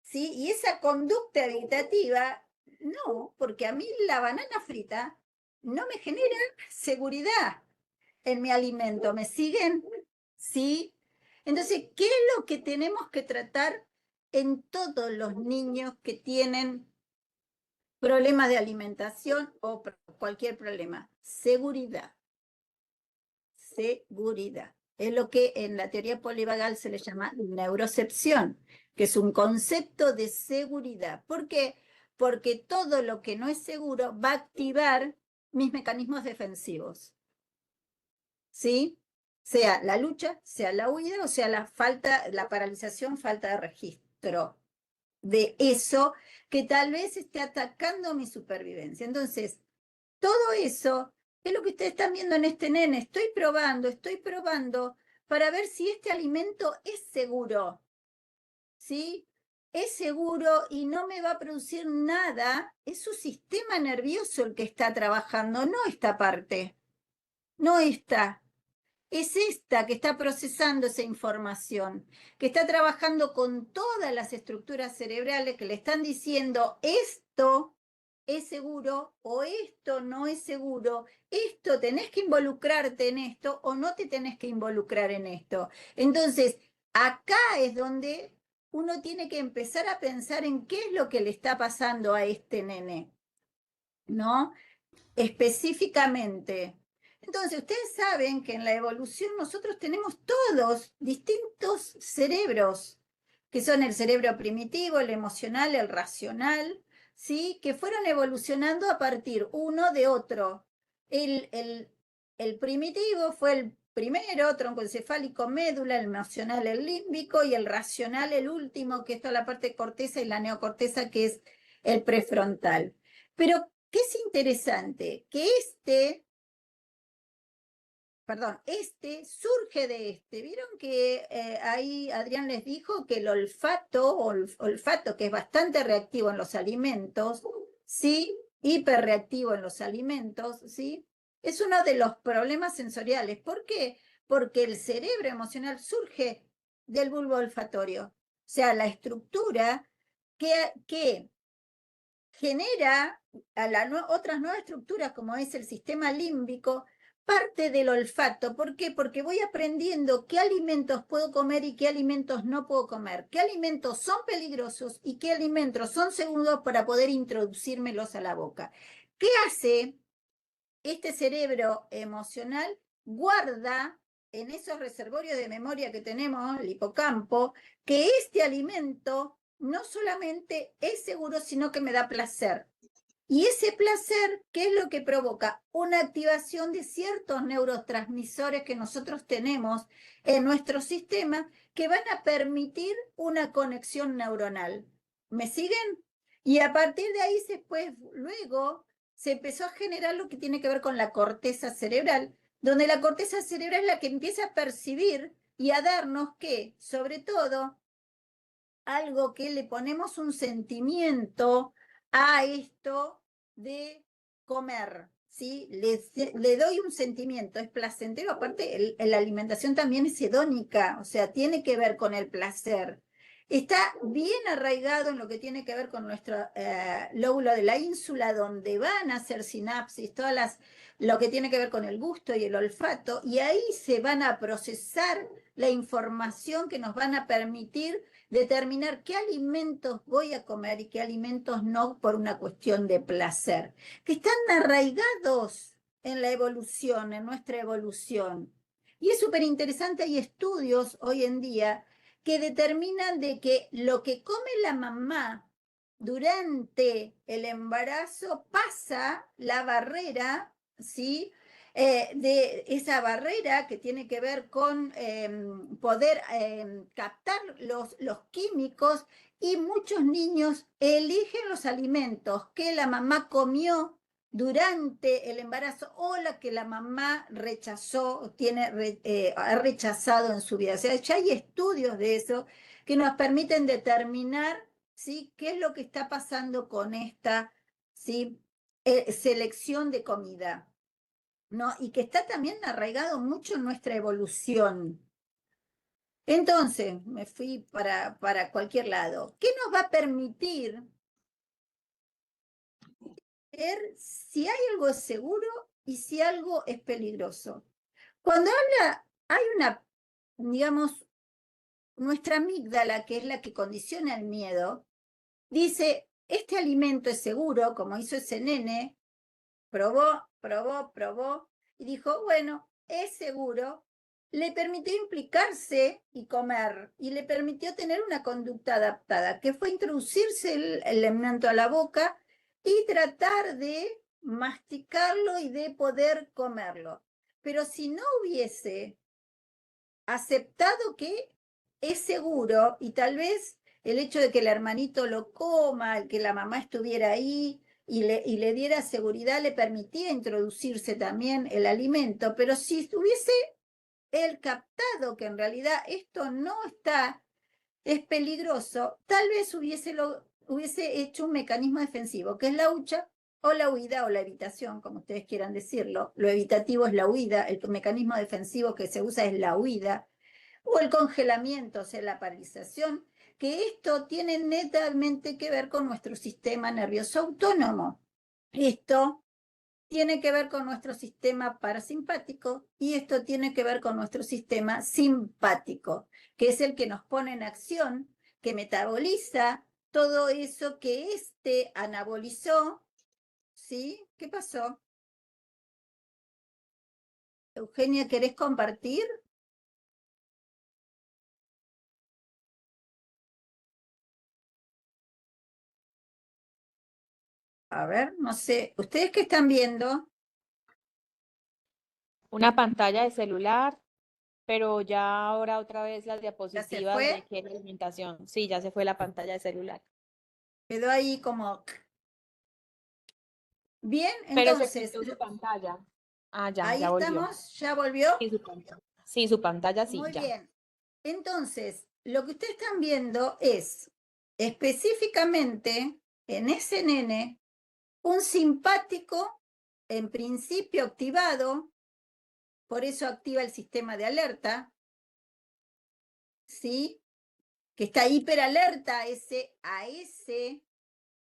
¿Sí? Y esa conducta evitativa, no, porque a mí la banana frita no me genera seguridad en mi alimento. ¿Me siguen? ¿Sí? Entonces, ¿qué es lo que tenemos que tratar en todos los niños que tienen problemas de alimentación o cualquier problema? Seguridad. Seguridad. Es lo que en la teoría polivagal se le llama neurocepción, que es un concepto de seguridad. ¿Por qué? Porque todo lo que no es seguro va a activar mis mecanismos defensivos. ¿Sí? Sea la lucha, sea la huida o sea la paralización, falta de registro de eso que tal vez esté atacando mi supervivencia. Entonces, todo eso es lo que ustedes están viendo en este nene. Estoy probando para ver si este alimento es seguro. ¿Sí? Es seguro y no me va a producir nada. Es su sistema nervioso el que está trabajando, no esta parte. No esta. Es esta que está procesando esa información, que está trabajando con todas las estructuras cerebrales que le están diciendo esto es seguro o esto no es seguro, esto tenés que involucrarte en esto o no te tenés que involucrar en esto. Entonces, acá es donde uno tiene que empezar a pensar en qué es lo que le está pasando a este nene, ¿no? Específicamente. Entonces, ustedes saben que en la evolución nosotros tenemos todos distintos cerebros, que son el cerebro primitivo, el emocional, el racional, ¿sí?, que fueron evolucionando a partir uno de otro. El primitivo fue el primero, troncoencefálico, médula, el emocional, el límbico, y el racional, el último, que es toda la parte corteza y la neocorteza, que es el prefrontal. Pero ¿qué es interesante? Que este surge de este. ¿Vieron que ahí Adrián les dijo que el olfato, que es bastante reactivo en los alimentos, ¿sí?, hiperreactivo en los alimentos, ¿sí?, es uno de los problemas sensoriales. ¿Por qué? Porque el cerebro emocional surge del bulbo olfatorio. O sea, la estructura que genera a otras nuevas estructuras, como es el sistema límbico, parte del olfato. ¿Por qué? Porque voy aprendiendo qué alimentos puedo comer y qué alimentos no puedo comer, qué alimentos son peligrosos y qué alimentos son seguros para poder introducírmelos a la boca. ¿Qué hace este cerebro emocional? Guarda en esos reservorios de memoria que tenemos, el hipocampo, que este alimento no solamente es seguro, sino que me da placer. Y ese placer, ¿qué es lo que provoca? Una activación de ciertos neurotransmisores que nosotros tenemos en nuestro sistema que van a permitir una conexión neuronal. ¿Me siguen? Y a partir de ahí luego se empezó a generar lo que tiene que ver con la corteza cerebral, donde la corteza cerebral es la que empieza a percibir y a darnos que, sobre todo, algo que le ponemos un sentimiento a esto de comer, ¿sí? Le doy un sentimiento, es placentero, aparte la alimentación también es hedónica, o sea, tiene que ver con el placer. Está bien arraigado en lo que tiene que ver con nuestro lóbulo de la ínsula, donde van a hacer sinapsis, lo que tiene que ver con el gusto y el olfato, y ahí se van a procesar la información que nos van a permitir determinar qué alimentos voy a comer y qué alimentos no por una cuestión de placer, que están arraigados en la evolución, en nuestra evolución. Y es súper interesante, hay estudios hoy en día que determinan de que lo que come la mamá durante el embarazo pasa la barrera, ¿sí? De esa barrera que tiene que ver con poder captar los químicos, y muchos niños eligen los alimentos que la mamá comió durante el embarazo o la que la mamá rechazó, ha rechazado en su vida. O sea, ya hay estudios de eso que nos permiten determinar, ¿sí?, qué es lo que está pasando con esta, ¿sí?, selección de comida, ¿no? Y que está también arraigado mucho en nuestra evolución. Entonces, me fui para cualquier lado. ¿Qué nos va a permitir ver si hay algo seguro y si algo es peligroso? Cuando hay digamos, nuestra amígdala, que es la que condiciona el miedo, dice, este alimento es seguro, como hizo ese nene, probó, y dijo, bueno, es seguro. Le permitió implicarse y comer, y le permitió tener una conducta adaptada, que fue introducirse el alimento a la boca y tratar de masticarlo y de poder comerlo. Pero si no hubiese aceptado que es seguro, y tal vez el hecho de que el hermanito lo coma, el que la mamá estuviera ahí y le diera seguridad, le permitía introducirse también el alimento, pero si hubiese él captado que en realidad esto no es peligroso, tal vez hubiese hecho un mecanismo defensivo, que es la hucha o la huida o la evitación, como ustedes quieran decirlo. Lo evitativo es la huida, el mecanismo defensivo que se usa es la huida, o el congelamiento, o sea, la paralización, que esto tiene netamente que ver con nuestro sistema nervioso autónomo. Esto tiene que ver con nuestro sistema parasimpático y esto tiene que ver con nuestro sistema simpático, que es el que nos pone en acción, que metaboliza todo eso que anabolizó, ¿sí? ¿Qué pasó? Eugenia, ¿querés compartir? A ver, no sé, ¿ustedes qué están viendo? Una pantalla de celular, pero ya ahora otra vez las ¿Ya se diapositivas fue? de qué es la alimentación. Sí, ya se fue la pantalla de celular. Quedó ahí como... Bien, Pero se entonces, quitó su pantalla. Ah, ya, ahí ya volvió. estamos, ¿ya volvió? Sí, su pantalla. Sí, su pantalla sí, Muy ya. bien. Entonces, lo que ustedes están viendo es específicamente en ese nene un simpático, en principio activado, por eso activa el sistema de alerta, ¿sí? Que está hiperalerta a ese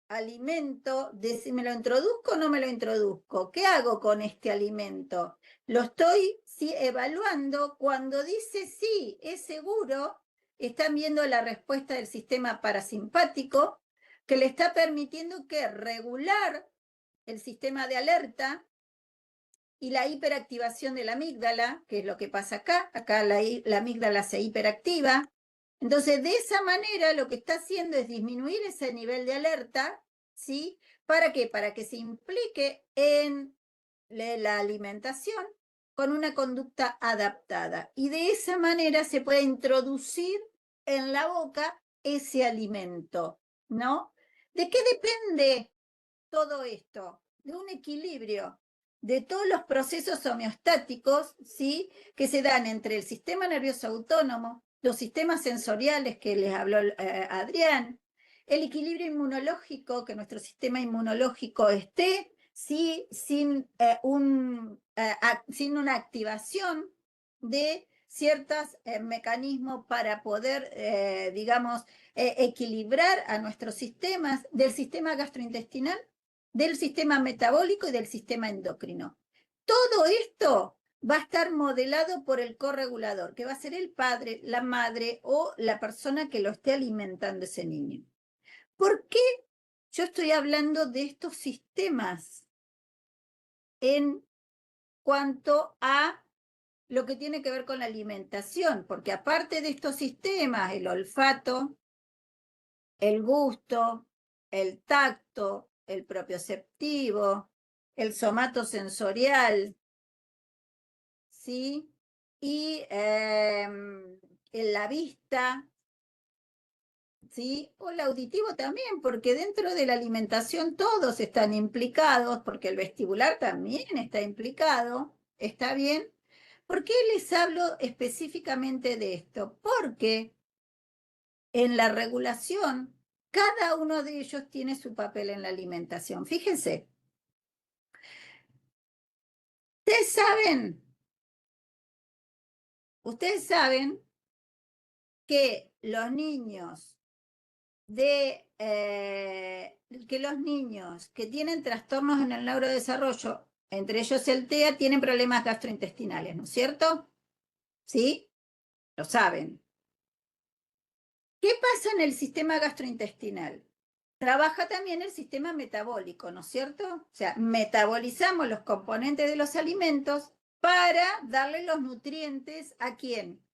alimento, de si me lo introduzco o no me lo introduzco. ¿Qué hago con este alimento? Lo estoy evaluando. Cuando dice sí, es seguro, están viendo la respuesta del sistema parasimpático, que le está permitiendo que regular el sistema de alerta, y la hiperactivación de la amígdala, que es lo que pasa acá. Acá la amígdala se hiperactiva. Entonces, de esa manera, lo que está haciendo es disminuir ese nivel de alerta, ¿sí? ¿Para qué? Para que se implique en la alimentación con una conducta adaptada. Y de esa manera se puede introducir en la boca ese alimento, ¿no? ¿De qué depende todo esto? De un equilibrio de todos los procesos homeostáticos, ¿sí? Que se dan entre el sistema nervioso autónomo, los sistemas sensoriales que les habló Adrián, el equilibrio inmunológico, que nuestro sistema inmunológico esté, ¿sí? Sin una activación de ciertos mecanismos para poder, digamos, equilibrar a nuestros sistemas, del sistema gastrointestinal, del sistema metabólico y del sistema endocrino. Todo esto va a estar modelado por el corregulador, que va a ser el padre, la madre o la persona que lo esté alimentando ese niño. ¿Por qué yo estoy hablando de estos sistemas en cuanto a lo que tiene que ver con la alimentación? Porque aparte de estos sistemas, el olfato, el gusto, el tacto, el propioceptivo, el somatosensorial, ¿sí? Y la vista, ¿sí? O el auditivo también, porque dentro de la alimentación todos están implicados, porque el vestibular también está implicado, ¿está bien? ¿Por qué les hablo específicamente de esto? Porque en la regulación, cada uno de ellos tiene su papel en la alimentación. Fíjense, ustedes saben que los niños que tienen trastornos en el neurodesarrollo, entre ellos el TEA, tienen problemas gastrointestinales, ¿no es cierto? ¿Sí? Lo saben. ¿Qué pasa en el sistema gastrointestinal? Trabaja también el sistema metabólico, ¿no es cierto? O sea, metabolizamos los componentes de los alimentos para darle los nutrientes ¿a quién?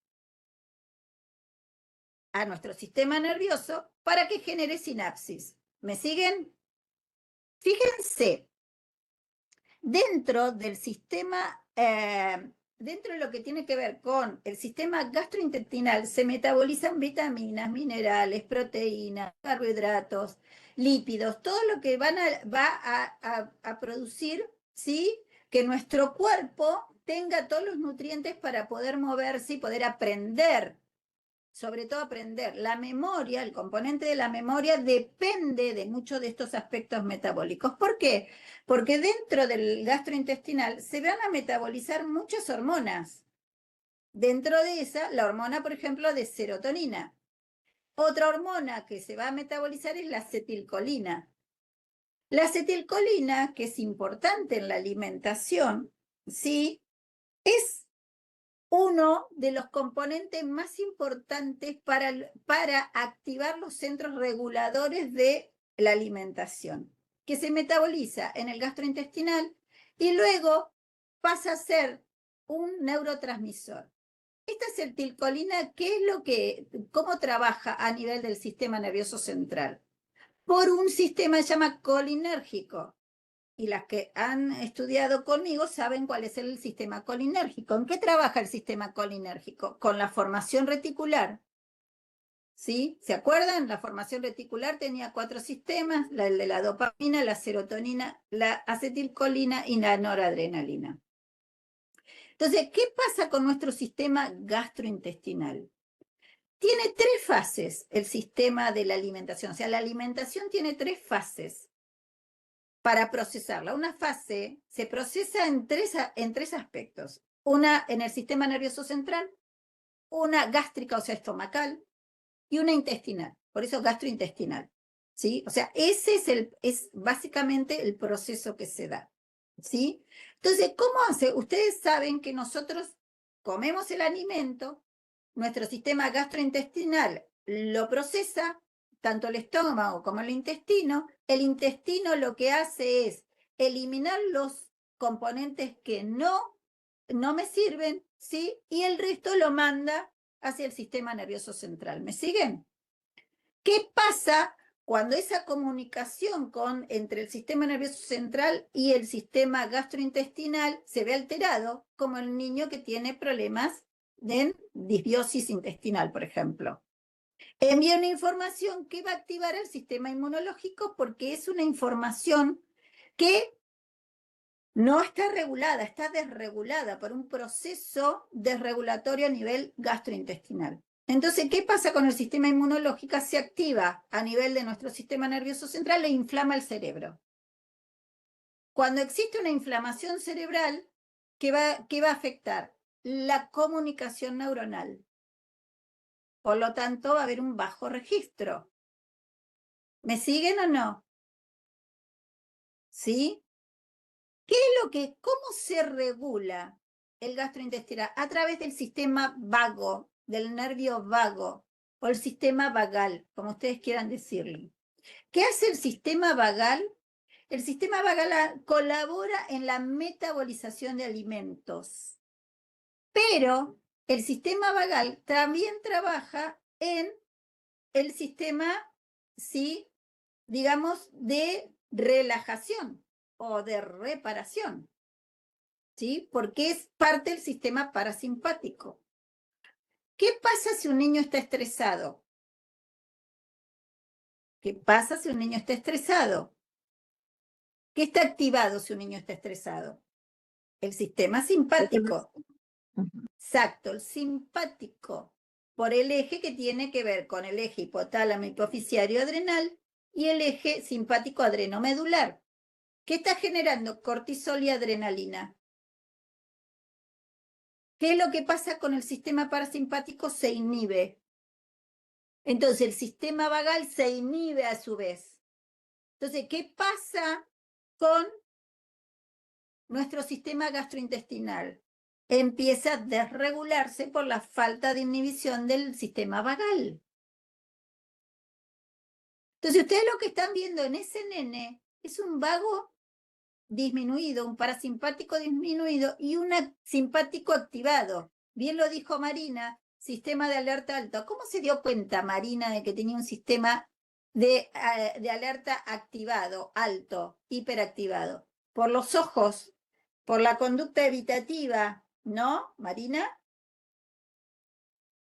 A nuestro sistema nervioso para que genere sinapsis. ¿Me siguen? Fíjense, dentro del sistema, dentro de lo que tiene que ver con el sistema gastrointestinal, se metabolizan vitaminas, minerales, proteínas, carbohidratos, lípidos, todo lo que va a producir, ¿sí? Que nuestro cuerpo tenga todos los nutrientes para poder moverse y poder aprender. Sobre todo aprender. La memoria, el componente de la memoria depende de muchos de estos aspectos metabólicos. ¿Por qué? Porque dentro del gastrointestinal se van a metabolizar muchas hormonas. Dentro de esa, la hormona, por ejemplo, de serotonina. Otra hormona que se va a metabolizar es la acetilcolina. La acetilcolina, que es importante en la alimentación, ¿sí? Es uno de los componentes más importantes para activar los centros reguladores de la alimentación, que se metaboliza en el gastrointestinal y luego pasa a ser un neurotransmisor. Esta acetilcolina, ¿cómo trabaja a nivel del sistema nervioso central? Por un sistema que se llama colinérgico. Y las que han estudiado conmigo saben cuál es el sistema colinérgico. ¿En qué trabaja el sistema colinérgico? Con la formación reticular. ¿Sí? ¿Se acuerdan? La formación reticular tenía 4 sistemas, el de la dopamina, la serotonina, la acetilcolina y la noradrenalina. Entonces, ¿qué pasa con nuestro sistema gastrointestinal? Tiene 3 fases el sistema de la alimentación. O sea, la alimentación tiene 3 fases para procesarla. Una fase se procesa en tres aspectos. Una en el sistema nervioso central, una gástrica, o sea, estomacal, y una intestinal. Por eso gastrointestinal. ¿Sí? O sea, ese es básicamente el proceso que se da. ¿Sí? Entonces, ¿cómo hace? Ustedes saben que nosotros comemos el alimento, nuestro sistema gastrointestinal lo procesa, tanto el estómago como el intestino lo que hace es eliminar los componentes que no me sirven, ¿sí? Y el resto lo manda hacia el sistema nervioso central. ¿Me siguen? ¿Qué pasa cuando esa comunicación entre el sistema nervioso central y el sistema gastrointestinal se ve alterado, como el niño que tiene problemas de disbiosis intestinal, por ejemplo? Envía una información que va a activar el sistema inmunológico porque es una información que no está regulada, está desregulada por un proceso desregulatorio a nivel gastrointestinal. Entonces, ¿qué pasa con el sistema inmunológico? Se activa a nivel de nuestro sistema nervioso central e inflama el cerebro. Cuando existe una inflamación cerebral, ¿qué va a afectar? La comunicación neuronal. Por lo tanto, va a haber un bajo registro. ¿Me siguen o no? ¿Sí? ¿Cómo se regula el gastrointestinal? A través del sistema vago, del nervio vago, o el sistema vagal, como ustedes quieran decirlo. ¿Qué hace el sistema vagal? El sistema vagal colabora en la metabolización de alimentos, pero el sistema vagal también trabaja en el sistema, ¿sí?, digamos, de relajación o de reparación, ¿sí? Porque es parte del sistema parasimpático. ¿Qué pasa si un niño está estresado? ¿Qué pasa si un niño está estresado? ¿Qué está activado si un niño está estresado? El sistema simpático. Exacto, el simpático, por el eje que tiene que ver con el eje hipotálamo hipoficiario adrenal y el eje simpático adrenomedular. ¿Qué está generando? Cortisol y adrenalina. ¿Qué es lo que pasa con el sistema parasimpático? Se inhibe. Entonces el sistema vagal se inhibe a su vez. Entonces, ¿qué pasa con nuestro sistema gastrointestinal? Empieza a desregularse por la falta de inhibición del sistema vagal. Entonces, ustedes lo que están viendo en ese nene es un vago disminuido, un parasimpático disminuido y un simpático activado. Bien lo dijo Marina, sistema de alerta alto. ¿Cómo se dio cuenta Marina de que tenía un sistema de alerta activado, alto, hiperactivado? Por los ojos, por la conducta evitativa, ¿no, Marina?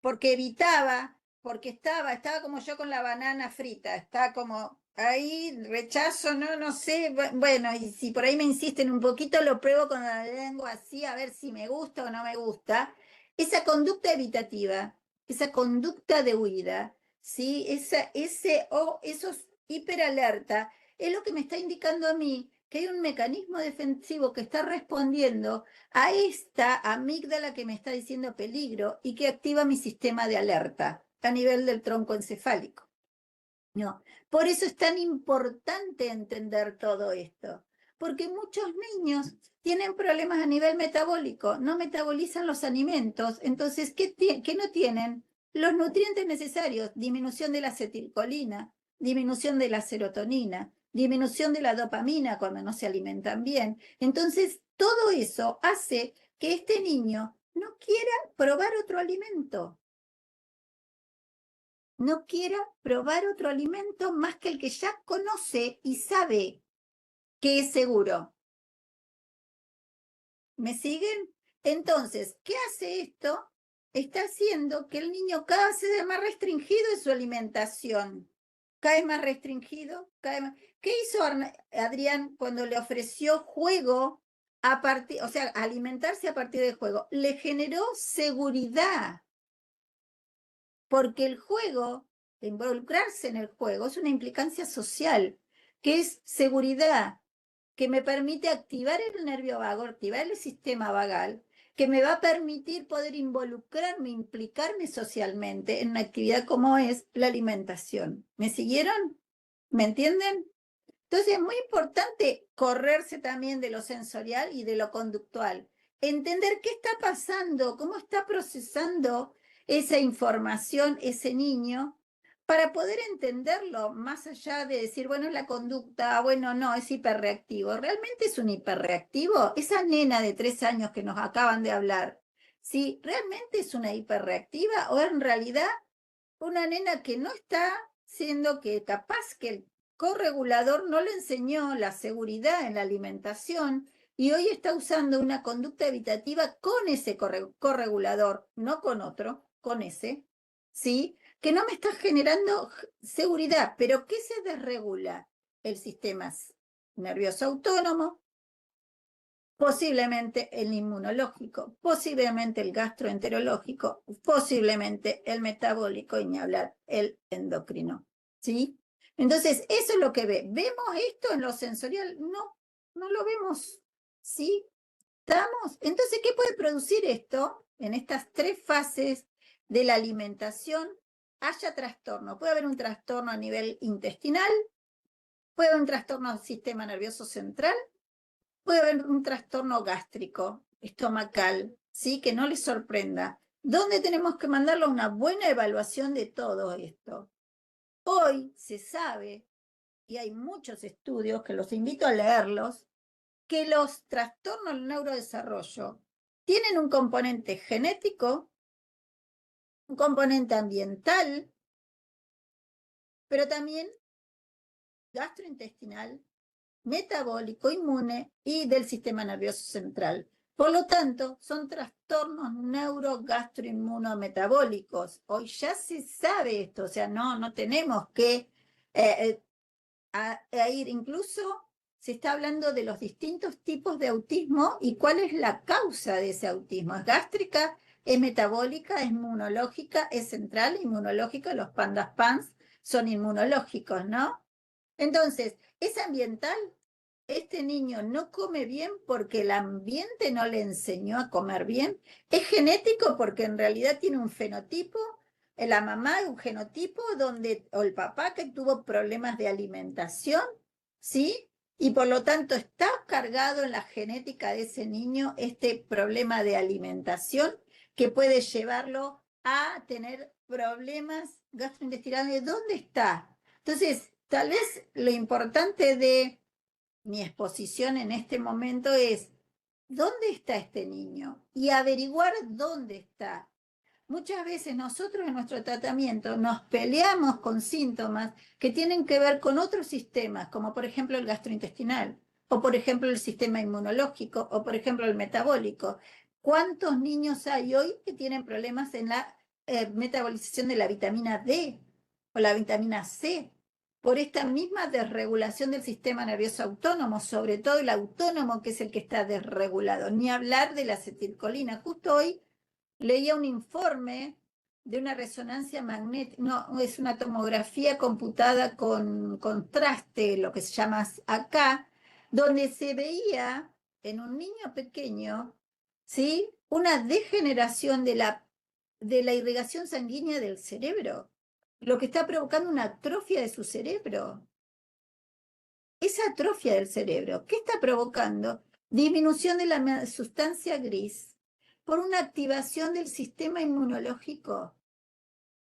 Porque evitaba, porque estaba como yo con la banana frita, está como ahí, rechazo, no sé, bueno, y si por ahí me insisten un poquito, lo pruebo con la lengua así, a ver si me gusta o no me gusta. Esa conducta evitativa, esa conducta de huida, ¿sí? Esos hiperalerta, es lo que me está indicando a mí que hay un mecanismo defensivo que está respondiendo a esta amígdala que me está diciendo peligro y que activa mi sistema de alerta a nivel del tronco encefálico. No, por eso es tan importante entender todo esto, porque muchos niños tienen problemas a nivel metabólico, no metabolizan los alimentos, entonces, ¿qué no tienen? Los nutrientes necesarios, disminución de la acetilcolina, disminución de la serotonina, disminución de la dopamina cuando no se alimentan bien. Entonces, todo eso hace que este niño no quiera probar otro alimento. No quiera probar otro alimento más que el que ya conoce y sabe que es seguro. ¿Me siguen? Entonces, ¿qué hace esto? Está haciendo que el niño cada vez sea más restringido en su alimentación. Cada vez más restringido, cada vez más. ¿Qué hizo Adrián cuando le ofreció juego o sea, alimentarse a partir del juego? Le generó seguridad. Porque el juego, involucrarse en el juego, es una implicancia social, que es seguridad, que me permite activar el nervio vago, activar el sistema vagal, que me va a permitir poder involucrarme, implicarme socialmente en una actividad como es la alimentación. ¿Me siguieron? ¿Me entienden? Entonces es muy importante correrse también de lo sensorial y de lo conductual. Entender qué está pasando, cómo está procesando esa información ese niño para poder entenderlo, más allá de decir, bueno, es la conducta, bueno, no, es hiperreactivo. ¿Realmente es un hiperreactivo? Esa nena de 3 años que nos acaban de hablar, ¿sí? ¿Realmente es una hiperreactiva o en realidad una nena que no está siendo que capaz que el corregulador no le enseñó la seguridad en la alimentación y hoy está usando una conducta evitativa con ese corregulador, no con otro, con ese, ¿sí? Que no me está generando seguridad, pero ¿qué se desregula? El sistema nervioso autónomo, posiblemente el inmunológico, posiblemente el gastroenterológico, posiblemente el metabólico y ni hablar el endocrino, ¿sí? Entonces, eso es lo que ve. ¿Vemos esto en lo sensorial? No, no lo vemos, ¿sí? ¿Estamos? Entonces, ¿qué puede producir esto en estas 3 fases de la alimentación? Haya trastorno. Puede haber un trastorno a nivel intestinal, puede haber un trastorno del sistema nervioso central, puede haber un trastorno gástrico, estomacal, ¿sí? Que no les sorprenda. ¿Dónde tenemos que mandarlo a una buena evaluación de todo esto? Hoy se sabe, y hay muchos estudios que los invito a leerlos, que los trastornos del neurodesarrollo tienen un componente genético, un componente ambiental, pero también gastrointestinal, metabólico, inmune y del sistema nervioso central. Por lo tanto, son trastornos neurogastroinmunometabólicos. Hoy ya se sabe esto, o sea, no tenemos que ir, incluso se está hablando de los distintos tipos de autismo y cuál es la causa de ese autismo. ¿Es gástrica? ¿Es metabólica? ¿Es inmunológica? ¿Es central? ¿Inmunológica? Los pandas PANS son inmunológicos, ¿no? Entonces, ¿es ambiental? Este niño no come bien porque el ambiente no le enseñó a comer bien. ¿Es genético porque en realidad tiene un fenotipo? La mamá un genotipo o el papá que tuvo problemas de alimentación, ¿sí? Y por lo tanto está cargado en la genética de ese niño este problema de alimentación que puede llevarlo a tener problemas gastrointestinales. ¿Dónde está? Entonces, tal vez lo importante de mi exposición en este momento es, ¿dónde está este niño? Y averiguar dónde está. Muchas veces nosotros en nuestro tratamiento nos peleamos con síntomas que tienen que ver con otros sistemas, como por ejemplo el gastrointestinal, o por ejemplo el sistema inmunológico, o por ejemplo el metabólico. ¿Cuántos niños hay hoy que tienen problemas en la metabolización de la vitamina D o la vitamina C? Por esta misma desregulación del sistema nervioso autónomo, sobre todo el autónomo que es el que está desregulado. Ni hablar de la acetilcolina. Justo hoy leía un informe de una resonancia magnética, no, es una tomografía computada con contraste, lo que se llama acá, donde se veía en un niño pequeño, ¿sí? Una degeneración de la irrigación sanguínea del cerebro, lo que está provocando una atrofia de su cerebro. Esa atrofia del cerebro, ¿qué está provocando? Disminución de la sustancia gris por una activación del sistema inmunológico. O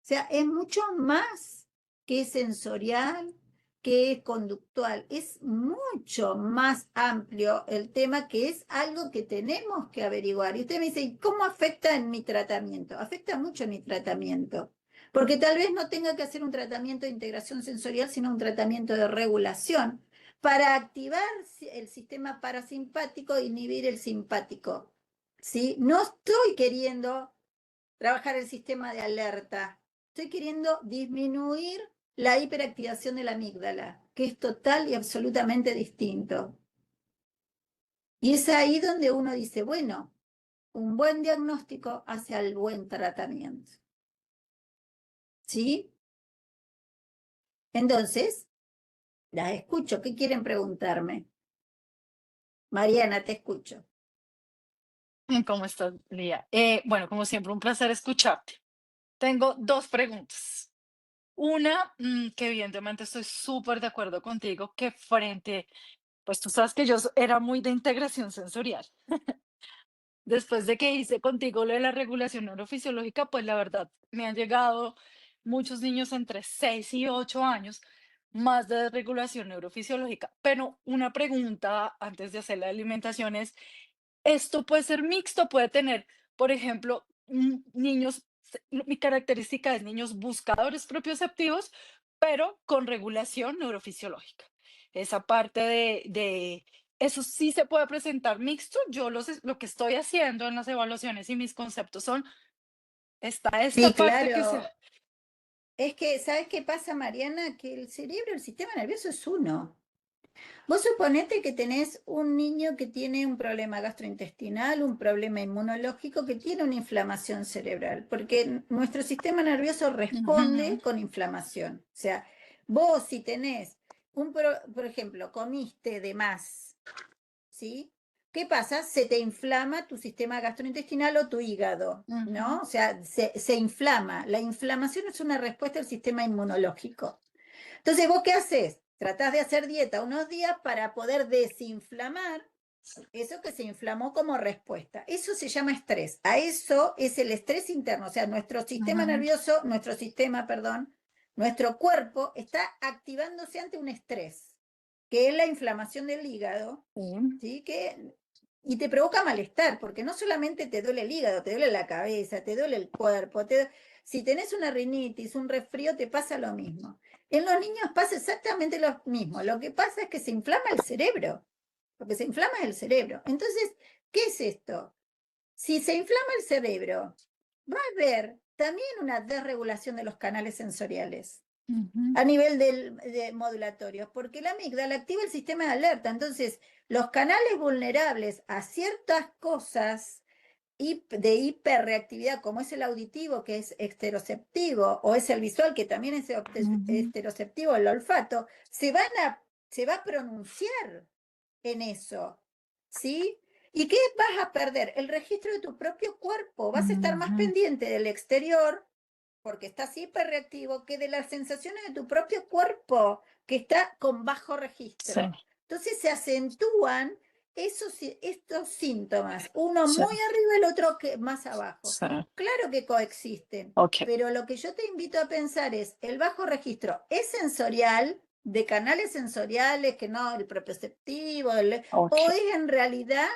sea, es mucho más que sensorial, que es conductual. Es mucho más amplio el tema, que es algo que tenemos que averiguar. Y usted me dice, ¿cómo afecta en mi tratamiento? Afecta mucho en mi tratamiento. Porque tal vez no tenga que hacer un tratamiento de integración sensorial, sino un tratamiento de regulación para activar el sistema parasimpático e inhibir el simpático. ¿Sí? No estoy queriendo trabajar el sistema de alerta, estoy queriendo disminuir la hiperactivación de la amígdala, que es total y absolutamente distinto. Y es ahí donde uno dice, bueno, un buen diagnóstico hacia el buen tratamiento. ¿Sí? Entonces, las escucho. ¿Qué quieren preguntarme? Mariana, te escucho. ¿Cómo estás, Lía? Bueno, como siempre, un placer escucharte. Tengo 2 preguntas. Una, que evidentemente estoy súper de acuerdo contigo, que pues tú sabes que yo era muy de integración sensorial. Después de que hice contigo lo de la regulación neurofisiológica, pues la verdad me han llegado muchos niños entre 6 y 8 años, más de desregulación neurofisiológica. Pero una pregunta antes de hacer la alimentación es, ¿esto puede ser mixto? Puede tener, por ejemplo, niños, mi característica es niños buscadores propioceptivos, pero con regulación neurofisiológica. Esa parte de eso sí se puede presentar mixto. Yo lo que estoy haciendo en las evaluaciones y mis conceptos son, está esta Sí, parte que se... claro. Es que, ¿sabes qué pasa, Mariana? Que el cerebro, el sistema nervioso es uno. Vos suponete que tenés un niño que tiene un problema gastrointestinal, un problema inmunológico, que tiene una inflamación cerebral, porque nuestro sistema nervioso responde Ujú, con inflamación. O sea, vos si tenés, por ejemplo, comiste de más, ¿sí? ¿Qué pasa? Se te inflama tu sistema gastrointestinal o tu hígado, ¿no? ujú, O sea, se inflama. La inflamación es una respuesta del sistema inmunológico. Entonces, ¿vos qué haces? Tratás de hacer dieta unos días para poder desinflamar eso que se inflamó como respuesta. Eso se llama estrés. A eso es el estrés interno. O sea, nuestro sistema ujú, nervioso, nuestro cuerpo está activándose ante un estrés, que es la inflamación del hígado, sí, ¿sí? Y te provoca malestar, porque no solamente te duele el hígado, te duele la cabeza, te duele el cuerpo. Si tenés una rinitis, un resfrío, te pasa lo mismo. En los niños pasa exactamente lo mismo. Lo que pasa es que se inflama el cerebro. Lo que se inflama es el cerebro. Entonces, ¿qué es esto? Si se inflama el cerebro, va a haber también una desregulación de los canales sensoriales ujú, a nivel de modulatorios, porque la amígdala activa el sistema de alerta. Entonces, los canales vulnerables a ciertas cosas de hiperreactividad, como es el auditivo, que es esteroceptivo, o es el visual, que también es ujú, esteroceptivo, el olfato, se va a pronunciar en eso, ¿sí? ¿Y qué vas a perder? El registro de tu propio cuerpo. Vas a estar más ujú, pendiente del exterior, porque estás hiperreactivo, que de las sensaciones de tu propio cuerpo, que está con bajo sí, registro. Entonces se acentúan estos síntomas, uno sí, muy arriba, el otro más abajo. sí, Claro que coexisten, ok, pero lo que yo te invito a pensar es, el bajo registro es sensorial, de canales sensoriales, que no, el propioceptivo, ok, o es en realidad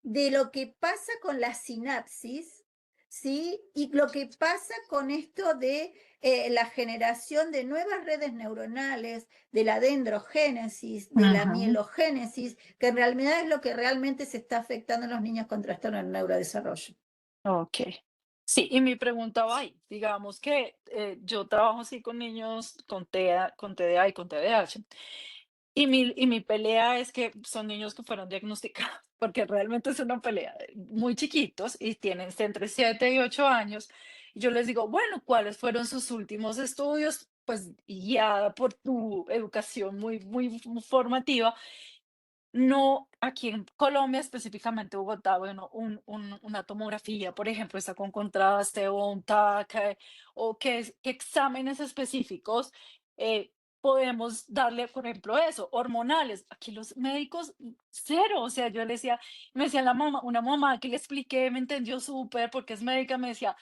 de lo que pasa con la sinapsis, ¿sí? Y lo que pasa con esto de la generación de nuevas redes neuronales, de la dendrogénesis, de la ujú, mielogénesis, que en realidad es lo que realmente se está afectando en los niños con trastorno del neurodesarrollo. ok. Sí, y mi pregunta va ahí. Digamos que yo trabajo así con niños con con TDA y con TDAH. Y mi pelea es que son niños que fueron diagnosticados, porque realmente es una pelea, muy chiquitos y tienen entre 7 y 8 años. Y yo les digo, bueno, ¿cuáles fueron sus últimos estudios? Pues guiada por tu educación muy formativa. No, aquí en Colombia, específicamente Bogotá, bueno, una tomografía, por ejemplo, está con contraste o un TAC, o qué exámenes específicos podemos darle, por ejemplo, eso, hormonales. Aquí los médicos, cero. O sea, yo le decía, me decía la mamá, una mamá que le expliqué, me entendió súper porque es médica, me decía,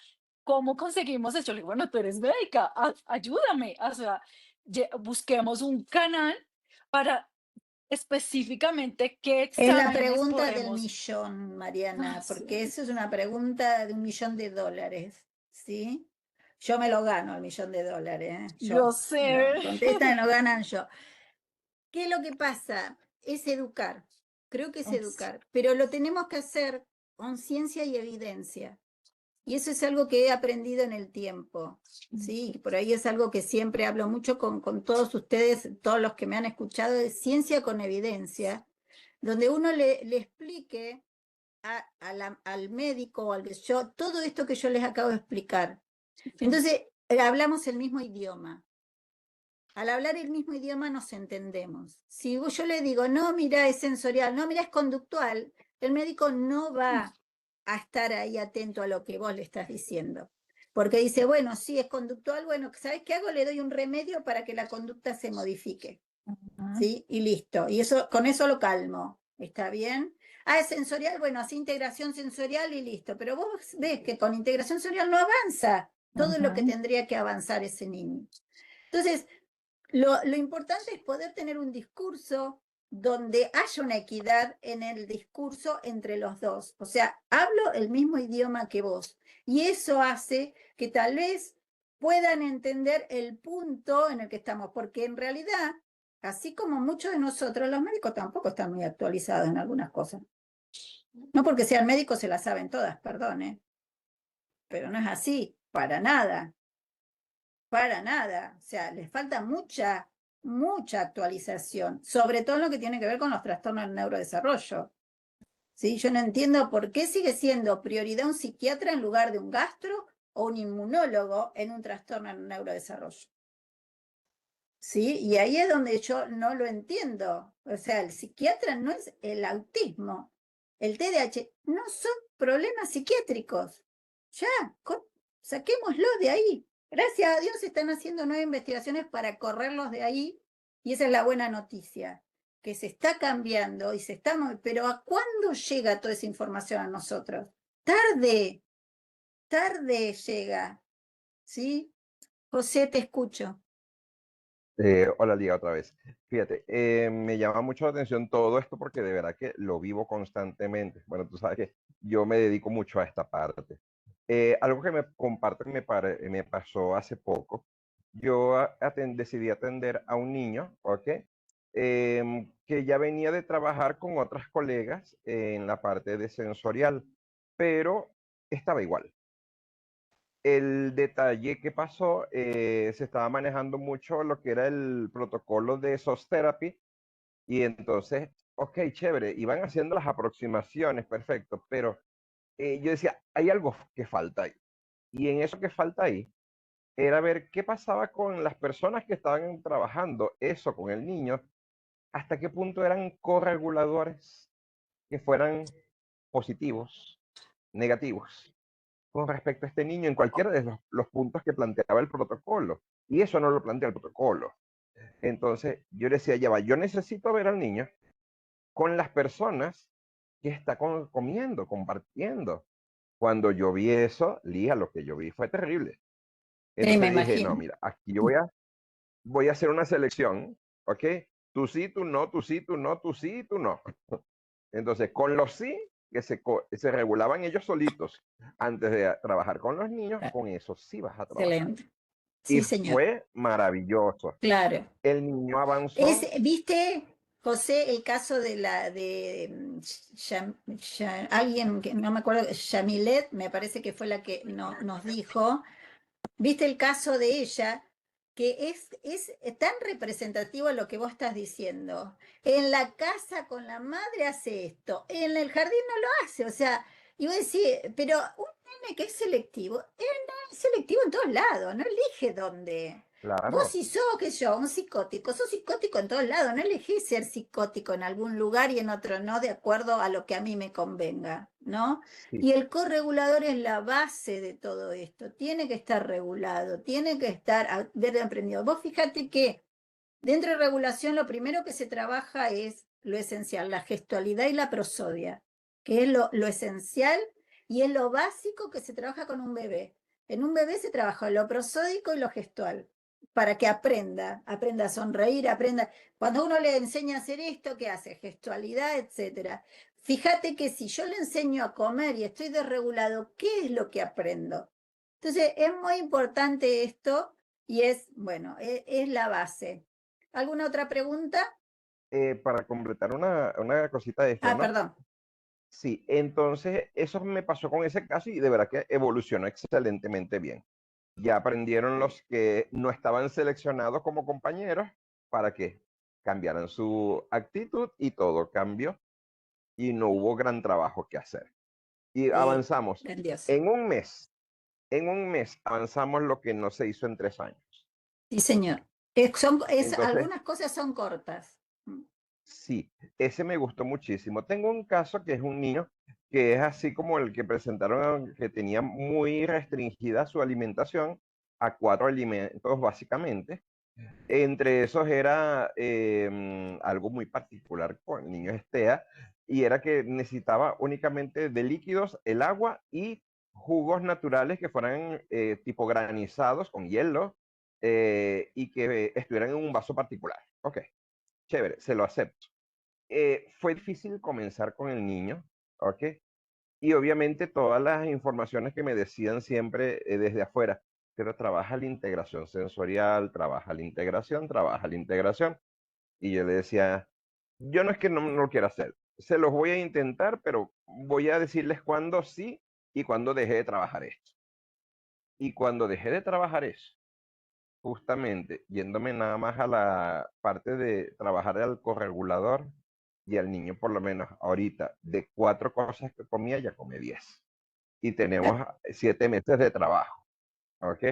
¿cómo conseguimos eso? Le digo, bueno, tú eres médica, ayúdame. O sea, busquemos un canal para específicamente, ¿qué Es la exámenes pregunta del podemos? millón, Ah, Mariana, porque sí. eso es una pregunta de $1.000.000, ¿sí? Yo me lo gano el $1.000.000, ¿eh? Yo Yo. sé. No, contestan, lo ganan yo. ¿Qué es lo que pasa? Es educar. Creo que es Ups, educar, pero lo tenemos que hacer con ciencia y evidencia. Y eso es algo que he aprendido en el tiempo, ¿sí? Por ahí es algo que siempre hablo mucho con todos ustedes, todos los que me han escuchado, de ciencia con evidencia, donde uno le explique al médico o al que yo, todo esto que yo les acabo de explicar. sí. Entonces, hablamos el mismo idioma. Al hablar el mismo idioma nos entendemos. Si yo le digo, no, mira, es sensorial, no, mira, es conductual, el médico no va a estar ahí atento a lo que vos le estás diciendo. Porque dice, bueno, sí, es conductual, bueno, ¿sabes qué hago? Le doy un remedio para que la conducta se modifique, Ujú. ¿sí? Y listo. Y eso, con eso lo calmo. ¿Está bien? Ah, es sensorial, bueno, hace integración sensorial y listo. Pero vos ves que con integración sensorial no avanza todo lo que Ujú. tendría que avanzar ese niño. Entonces, lo importante es poder tener un discurso donde haya una equidad en el discurso entre los dos. O sea, hablo el mismo idioma que vos. Y eso hace que tal vez puedan entender el punto en el que estamos, porque en realidad, así como muchos de nosotros, los médicos tampoco están muy actualizados en algunas cosas. No porque sean médicos se las saben todas, perdón, pero no es así, para nada. Para nada. O sea, les falta mucha actualización, sobre todo en lo que tiene que ver con los trastornos del neurodesarrollo. ¿Sí? Yo no entiendo por qué sigue siendo prioridad un psiquiatra en lugar de un gastro o un inmunólogo en un trastorno del neurodesarrollo. ¿Sí? Y ahí es donde yo no lo entiendo. O sea, el psiquiatra no es el autismo. El TDAH no son problemas psiquiátricos. Ya, saquémoslo de ahí. Gracias a Dios se están haciendo nuevas investigaciones para correrlos de ahí, y esa es la buena noticia, que se está cambiando y se está... Pero ¿a cuándo llega toda esa información a nosotros? Tarde llega, ¿sí? José, te escucho. Hola, Liga, otra vez. Fíjate, me llama mucho la atención todo esto porque de verdad que lo vivo constantemente. Bueno, tú sabes que yo me dedico mucho a esta parte. Algo que me comparten me pasó hace poco. Yo decidí atender a un niño, ¿ok? Que ya venía de trabajar con otras colegas en la parte de sensorial, pero estaba igual. El detalle que pasó, se estaba manejando mucho lo que era el protocolo de SOS Therapy, y entonces, ok, chévere, iban haciendo las aproximaciones, perfecto, pero yo decía, hay algo que falta ahí. Y en eso que falta ahí, era ver qué pasaba con las personas que estaban trabajando eso con el niño, hasta qué punto eran correguladores que fueran positivos, negativos con respecto a este niño en cualquiera de los puntos que planteaba el protocolo. Y eso no lo plantea el protocolo. Entonces yo decía, ya va, yo necesito ver al niño con las personas que está comiendo, compartiendo. Cuando yo vi eso, Lía, lo que yo vi fue terrible. Sí, me Entonces dije, no, imagino. mira, aquí yo voy a hacer una selección, ¿ok? Tú sí, tú no, tú sí, tú no, tú sí, tú no. Entonces, con los sí, que se regulaban ellos solitos antes de trabajar con los niños, con eso sí vas a trabajar. Excelente. Y Sí, señor. fue maravilloso. Claro. El niño avanzó. ¿Viste, José, el caso de alguien que no me acuerdo, Yamilet, me parece que fue la que nos dijo? ¿Viste el caso de ella? Que es tan representativo a lo que vos estás diciendo. En la casa con la madre hace esto, en el jardín no lo hace, o sea, y vos decís, pero un nene que es selectivo, es selectivo en todos lados, no elige dónde. Vos Claro, si sos, qué sé yo, un psicótico, sos psicótico en todos lados, no elegís ser psicótico en algún lugar y en otro no, de acuerdo a lo que a mí me convenga, ¿no? sí, Y el corregulador es la base de todo esto, tiene que estar regulado, tiene que estar bien aprendido. Vos fíjate que dentro de regulación lo primero que se trabaja es lo esencial, la gestualidad y la prosodia, que es lo esencial y es lo básico que se trabaja con un bebé. En un bebé se trabaja lo prosódico y lo gestual, para que aprenda a sonreír, aprenda. Cuando uno le enseña a hacer esto, ¿qué hace? Gestualidad, etcétera. Fíjate que si yo le enseño a comer y estoy desregulado, ¿qué es lo que aprendo? Entonces, es muy importante esto y es, bueno, es la base. ¿Alguna otra pregunta? para completar una cosita de esto, Ah, ¿no? perdón. Sí, entonces eso me pasó con ese caso y de verdad que evolucionó excelentemente bien. Ya aprendieron los que no estaban seleccionados como compañeros para que cambiaran su actitud y todo cambió y no hubo gran trabajo que hacer. Y avanzamos. Grandioso. En un mes avanzamos lo que no se hizo en 3 años. Sí, señor. Entonces, Algunas cosas son cortas. sí, ese me gustó muchísimo. Tengo un caso que es un niño que es así como el que presentaron, que tenía muy restringida su alimentación a 4 alimentos básicamente. Entre esos era algo muy particular con el niño es TEA, y era que necesitaba únicamente de líquidos el agua y jugos naturales que fueran tipo granizados con hielo y que estuvieran en un vaso particular. Ok, chévere, se lo acepto. Fue difícil comenzar con el niño, ok, y obviamente todas las informaciones que me decían siempre desde afuera, pero trabaja la integración sensorial, trabaja la integración, y yo le decía, yo no es que no lo quiera hacer, se los voy a intentar, pero voy a decirles cuándo sí y cuándo dejé de trabajar esto. Y cuando dejé de trabajar eso, justamente yéndome nada más a la parte de trabajar al corregulador y al niño, por lo menos ahorita, de 4 cosas que comía, ya come 10. Y tenemos 7 meses de trabajo, ¿ok?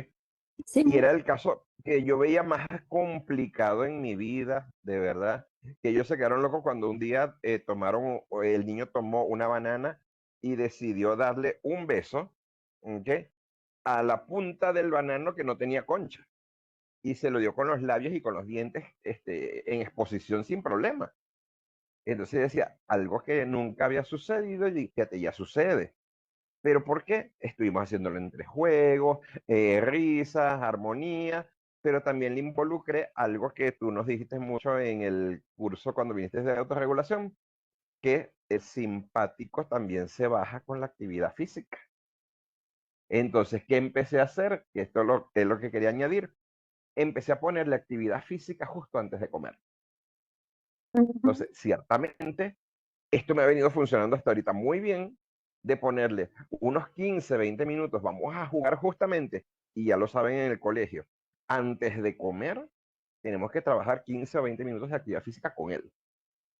Sí. Y era el caso que yo veía más complicado en mi vida, de verdad, que ellos se quedaron locos cuando un día el niño tomó una banana y decidió darle un beso, ¿ok?, a la punta del banano que no tenía concha. Y se lo dio con los labios y con los dientes en exposición sin problema. Entonces decía, algo que nunca había sucedido y fíjate, ya sucede. ¿Pero por qué? Estuvimos haciéndolo entre juegos, risas, armonía, pero también le involucré algo que tú nos dijiste mucho en el curso cuando viniste de autorregulación, que el simpático también se baja con la actividad física. Entonces, ¿qué empecé a hacer? Que esto es lo que quería añadir. Empecé a ponerle actividad física justo antes de comer. Entonces, ciertamente, esto me ha venido funcionando hasta ahorita muy bien, de ponerle unos 15, 20 minutos, vamos a jugar justamente, y ya lo saben en el colegio, antes de comer, tenemos que trabajar 15 o 20 minutos de actividad física con él.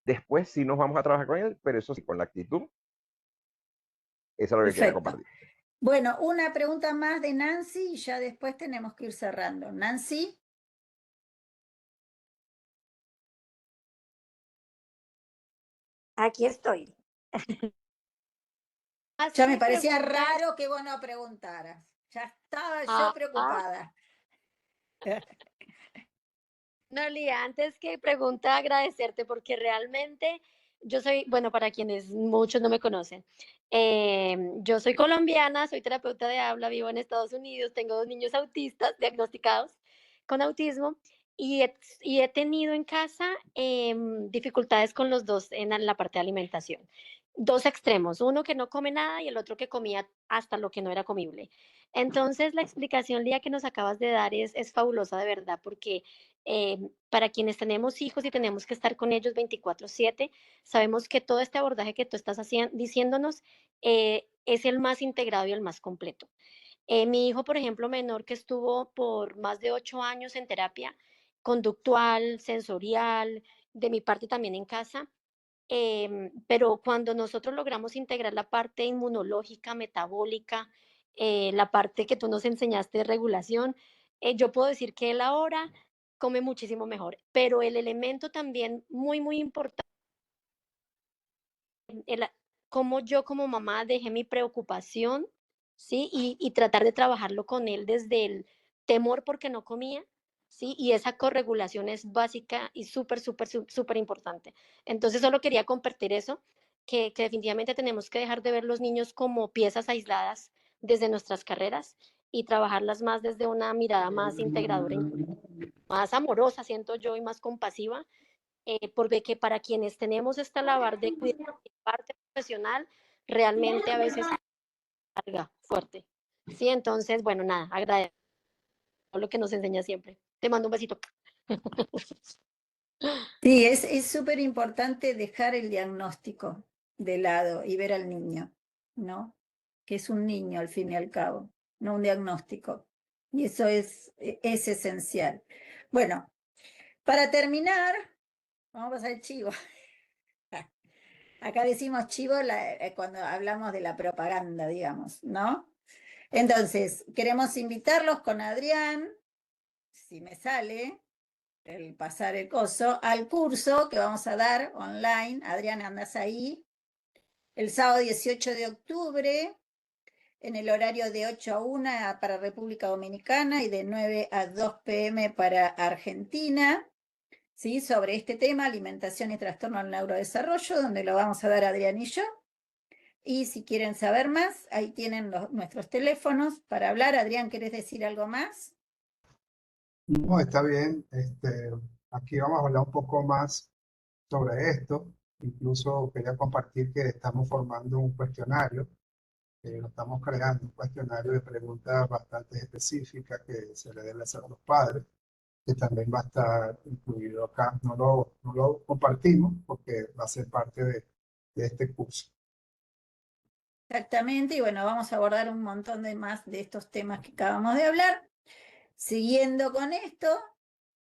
Después sí nos vamos a trabajar con él, pero eso sí, con la actitud. Eso es lo que quería Perfecto. compartir. Bueno, una pregunta más de Nancy y ya después tenemos que ir cerrando. Nancy. Aquí estoy. Ya me parecía raro que vos no preguntaras. Ya estaba yo preocupada. No, Lía, antes que pregunta, agradecerte porque realmente yo soy, bueno, para quienes muchos no me conocen, yo soy colombiana, soy terapeuta de habla, vivo en Estados Unidos, tengo 2 niños autistas diagnosticados con autismo y he tenido en casa dificultades con los dos en la parte de alimentación. 2 extremos, uno que no come nada y el otro que comía hasta lo que no era comible. Entonces, la explicación, Lía, que nos acabas de dar es fabulosa de verdad, porque para quienes tenemos hijos y tenemos que estar con ellos 24/7, sabemos que todo este abordaje que tú estás diciéndonos es el más integrado y el más completo. Mi hijo, por ejemplo, menor, que estuvo por más de 8 años en terapia conductual, sensorial, de mi parte también en casa, pero cuando nosotros logramos integrar la parte inmunológica, metabólica, la parte que tú nos enseñaste de regulación, yo puedo decir que él ahora come muchísimo mejor, pero el elemento también muy, muy importante, el, cómo yo como mamá dejé mi preocupación, ¿sí? Y tratar de trabajarlo con él desde el temor porque no comía, ¿sí? Y esa corregulación es básica y súper, súper, súper importante. Entonces solo quería compartir eso, que definitivamente tenemos que dejar de ver los niños como piezas aisladas desde nuestras carreras y trabajarlas más desde una mirada más integradora, más amorosa, siento yo, y más compasiva, porque para quienes tenemos esta labor de cuidar de parte profesional, realmente a veces carga fuerte. Sí, entonces, bueno, nada, agradezco lo que nos enseña siempre. Te mando un besito. Sí, es súper importante dejar el diagnóstico de lado y ver al niño, ¿no? Que es un niño al fin y al cabo, no un diagnóstico. Y eso es esencial. Bueno, para terminar, vamos a pasar el chivo. Acá decimos chivo cuando hablamos de la propaganda, digamos, ¿no? Entonces, queremos invitarlos con Adrián, si me sale el pasar el coso, al curso que vamos a dar online. Adrián, andas ahí, el sábado 18 de octubre, en el horario de 8 a 1 para República Dominicana y de 9 a 2 p.m. para Argentina, ¿sí? Sobre este tema, alimentación y trastorno al neurodesarrollo, donde lo vamos a dar Adrián y yo. Y si quieren saber más, ahí tienen nuestros teléfonos para hablar. Adrián, ¿querés decir algo más? No, está bien. Aquí vamos a hablar un poco más sobre esto. Incluso quería compartir que estamos formando un cuestionario. Lo estamos creando, un cuestionario de preguntas bastante específicas que se le debe hacer a los padres, que también va a estar incluido acá. No lo compartimos porque va a ser parte de este curso. Exactamente, y bueno, vamos a abordar un montón de más de estos temas que acabamos de hablar. Siguiendo con esto,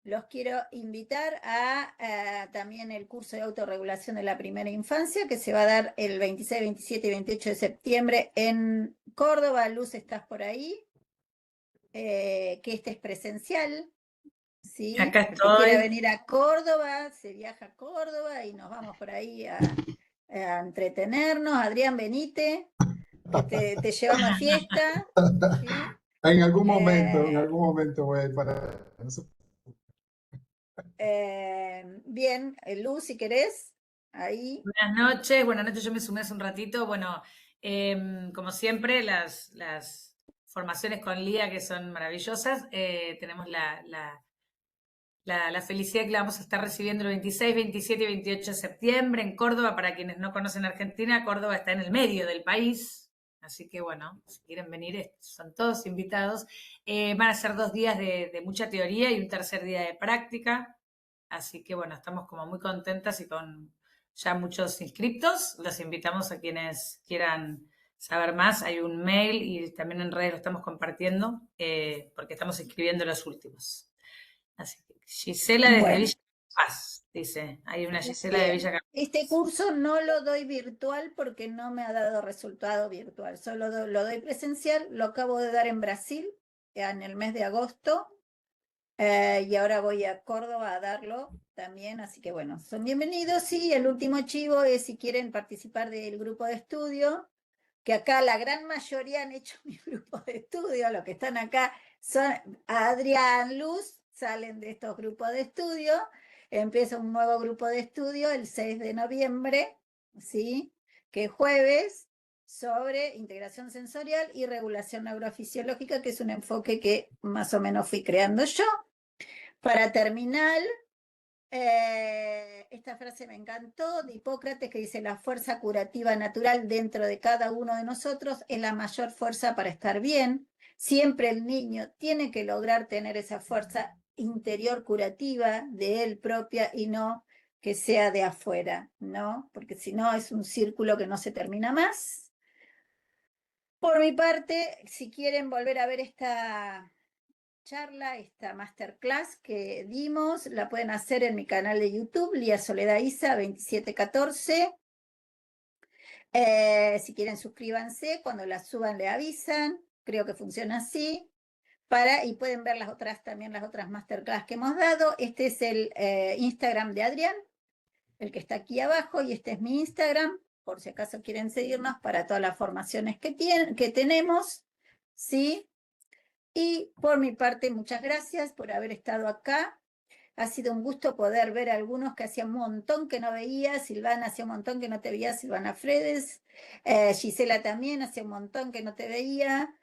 los quiero invitar a también el curso de autorregulación de la primera infancia, que se va a dar el 26, 27 y 28 de septiembre en Córdoba. Luz, ¿estás por ahí? Que este es presencial, ¿sí? Acá El que quiera estoy. venir a Córdoba, se viaja a Córdoba y nos vamos por ahí a entretenernos. Adrián, venite, que te llevamos a fiesta, ¿sí? En algún momento voy a ir para eso. Bien, Luz, si querés, ahí. Buenas noches, yo me sumé hace un ratito. Bueno, como siempre, las formaciones con Lía que son maravillosas. Tenemos la felicidad que la vamos a estar recibiendo el 26, 27 y 28 de septiembre en Córdoba. Para quienes no conocen Argentina, Córdoba está en el medio del país. Así que bueno, si quieren venir, son todos invitados. Van a ser 2 días de mucha teoría y un tercer día de práctica. Así que bueno, estamos como muy contentas y con ya muchos inscriptos. Los invitamos a quienes quieran saber más. Hay un mail y también en redes lo estamos compartiendo porque estamos inscribiendo los últimos. Así que Gisela desde Bueno. Villa Paz, dice. Hay una Gisela de Bien. Villa Este curso no lo doy virtual porque no me ha dado resultado virtual, solo lo doy presencial, lo acabo de dar en Brasil en el mes de agosto y ahora voy a Córdoba a darlo también, así que bueno, son bienvenidos. Y el último chivo es si quieren participar del grupo de estudio, que acá la gran mayoría han hecho mi grupo de estudio, los que están acá son Adrián, Luz, salen de estos grupos de estudio. Empieza un nuevo grupo de estudio el 6 de noviembre, ¿sí? Que es jueves, sobre integración sensorial y regulación neurofisiológica, que es un enfoque que más o menos fui creando yo. Para terminar, esta frase me encantó, de Hipócrates, que dice: la fuerza curativa natural dentro de cada uno de nosotros es la mayor fuerza para estar bien. Siempre el niño tiene que lograr tener esa fuerza interior curativa de él propia y no que sea de afuera, ¿no? Porque si no es un círculo que no se termina más. Por mi parte, si quieren volver a ver esta charla, esta masterclass que dimos, la pueden hacer en mi canal de YouTube, Lía Soledad Isa 2714. Si quieren, suscríbanse, cuando la suban le avisan, creo que funciona así. Y pueden ver las otras masterclass que hemos dado. Este es el Instagram de Adrián, el que está aquí abajo, y este es mi Instagram, por si acaso quieren seguirnos para todas las formaciones que tenemos, ¿sí? Y por mi parte, muchas gracias por haber estado acá. Ha sido un gusto poder ver a algunos que hacía un montón que no veía. Silvana, hacía un montón que no te veía. Silvana Fredes. Gisela también, hacía un montón que no te veía.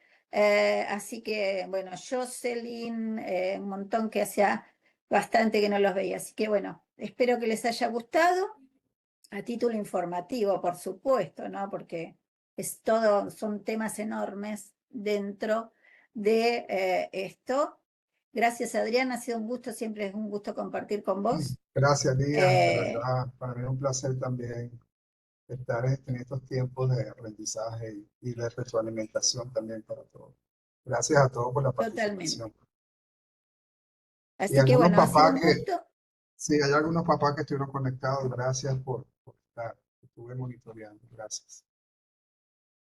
Así que, bueno, Jocelyn, un montón que hacía bastante que no los veía. Así que, bueno, espero que les haya gustado. A título informativo, por supuesto, ¿no? Porque son temas enormes dentro de esto. Gracias, Adrián, ha sido un gusto, siempre es un gusto compartir con vos. Gracias, Lía. De verdad, para mí es un placer también estar en estos tiempos de aprendizaje y de retroalimentación también para todos. Gracias a todos por la participación. Totalmente. Así que bueno, ha sido un que, gusto. sí, hay algunos papás que estuvieron conectados. Gracias por estar. Estuve monitoreando. Gracias.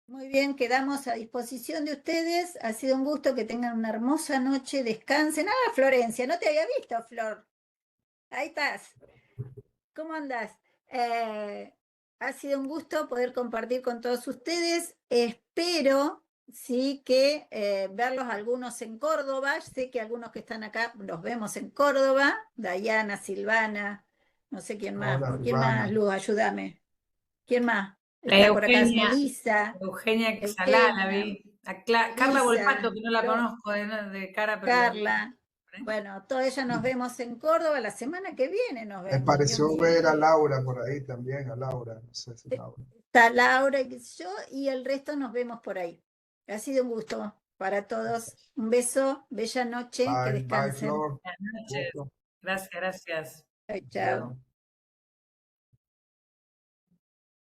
Muy bien, quedamos a disposición de ustedes. Ha sido un gusto, que tengan una hermosa noche, descansen. Ah, Florencia, no te había visto, Flor. Ahí estás. ¿Cómo andás? Ha sido un gusto poder compartir con todos ustedes. Espero, sí, que verlos algunos en Córdoba. Sé que algunos que están acá los vemos en Córdoba. Dayana, Silvana, no sé quién más. Hola, ¿Quién más, Luz? Ayúdame. ¿Quién más? Está por acá Eugenia, Melissa, Eugenia Salá, la Eugenia, vi. A Carla Lisa, Volpato, que no la Flor, conozco de cara, pero la vi. Carla. Bueno, todas ellas nos vemos en Córdoba la semana que viene, nos Me vemos. pareció Dios ver a mío. Laura por ahí también, a Laura, no sé si Laura. Está Laura y yo, y el resto nos vemos por ahí. Ha sido un gusto para todos. Un beso, bella noche, que Bye, bye, descansen. Flor. Buenas noches. Gusto. Gracias, gracias. Chao, chao. Bueno.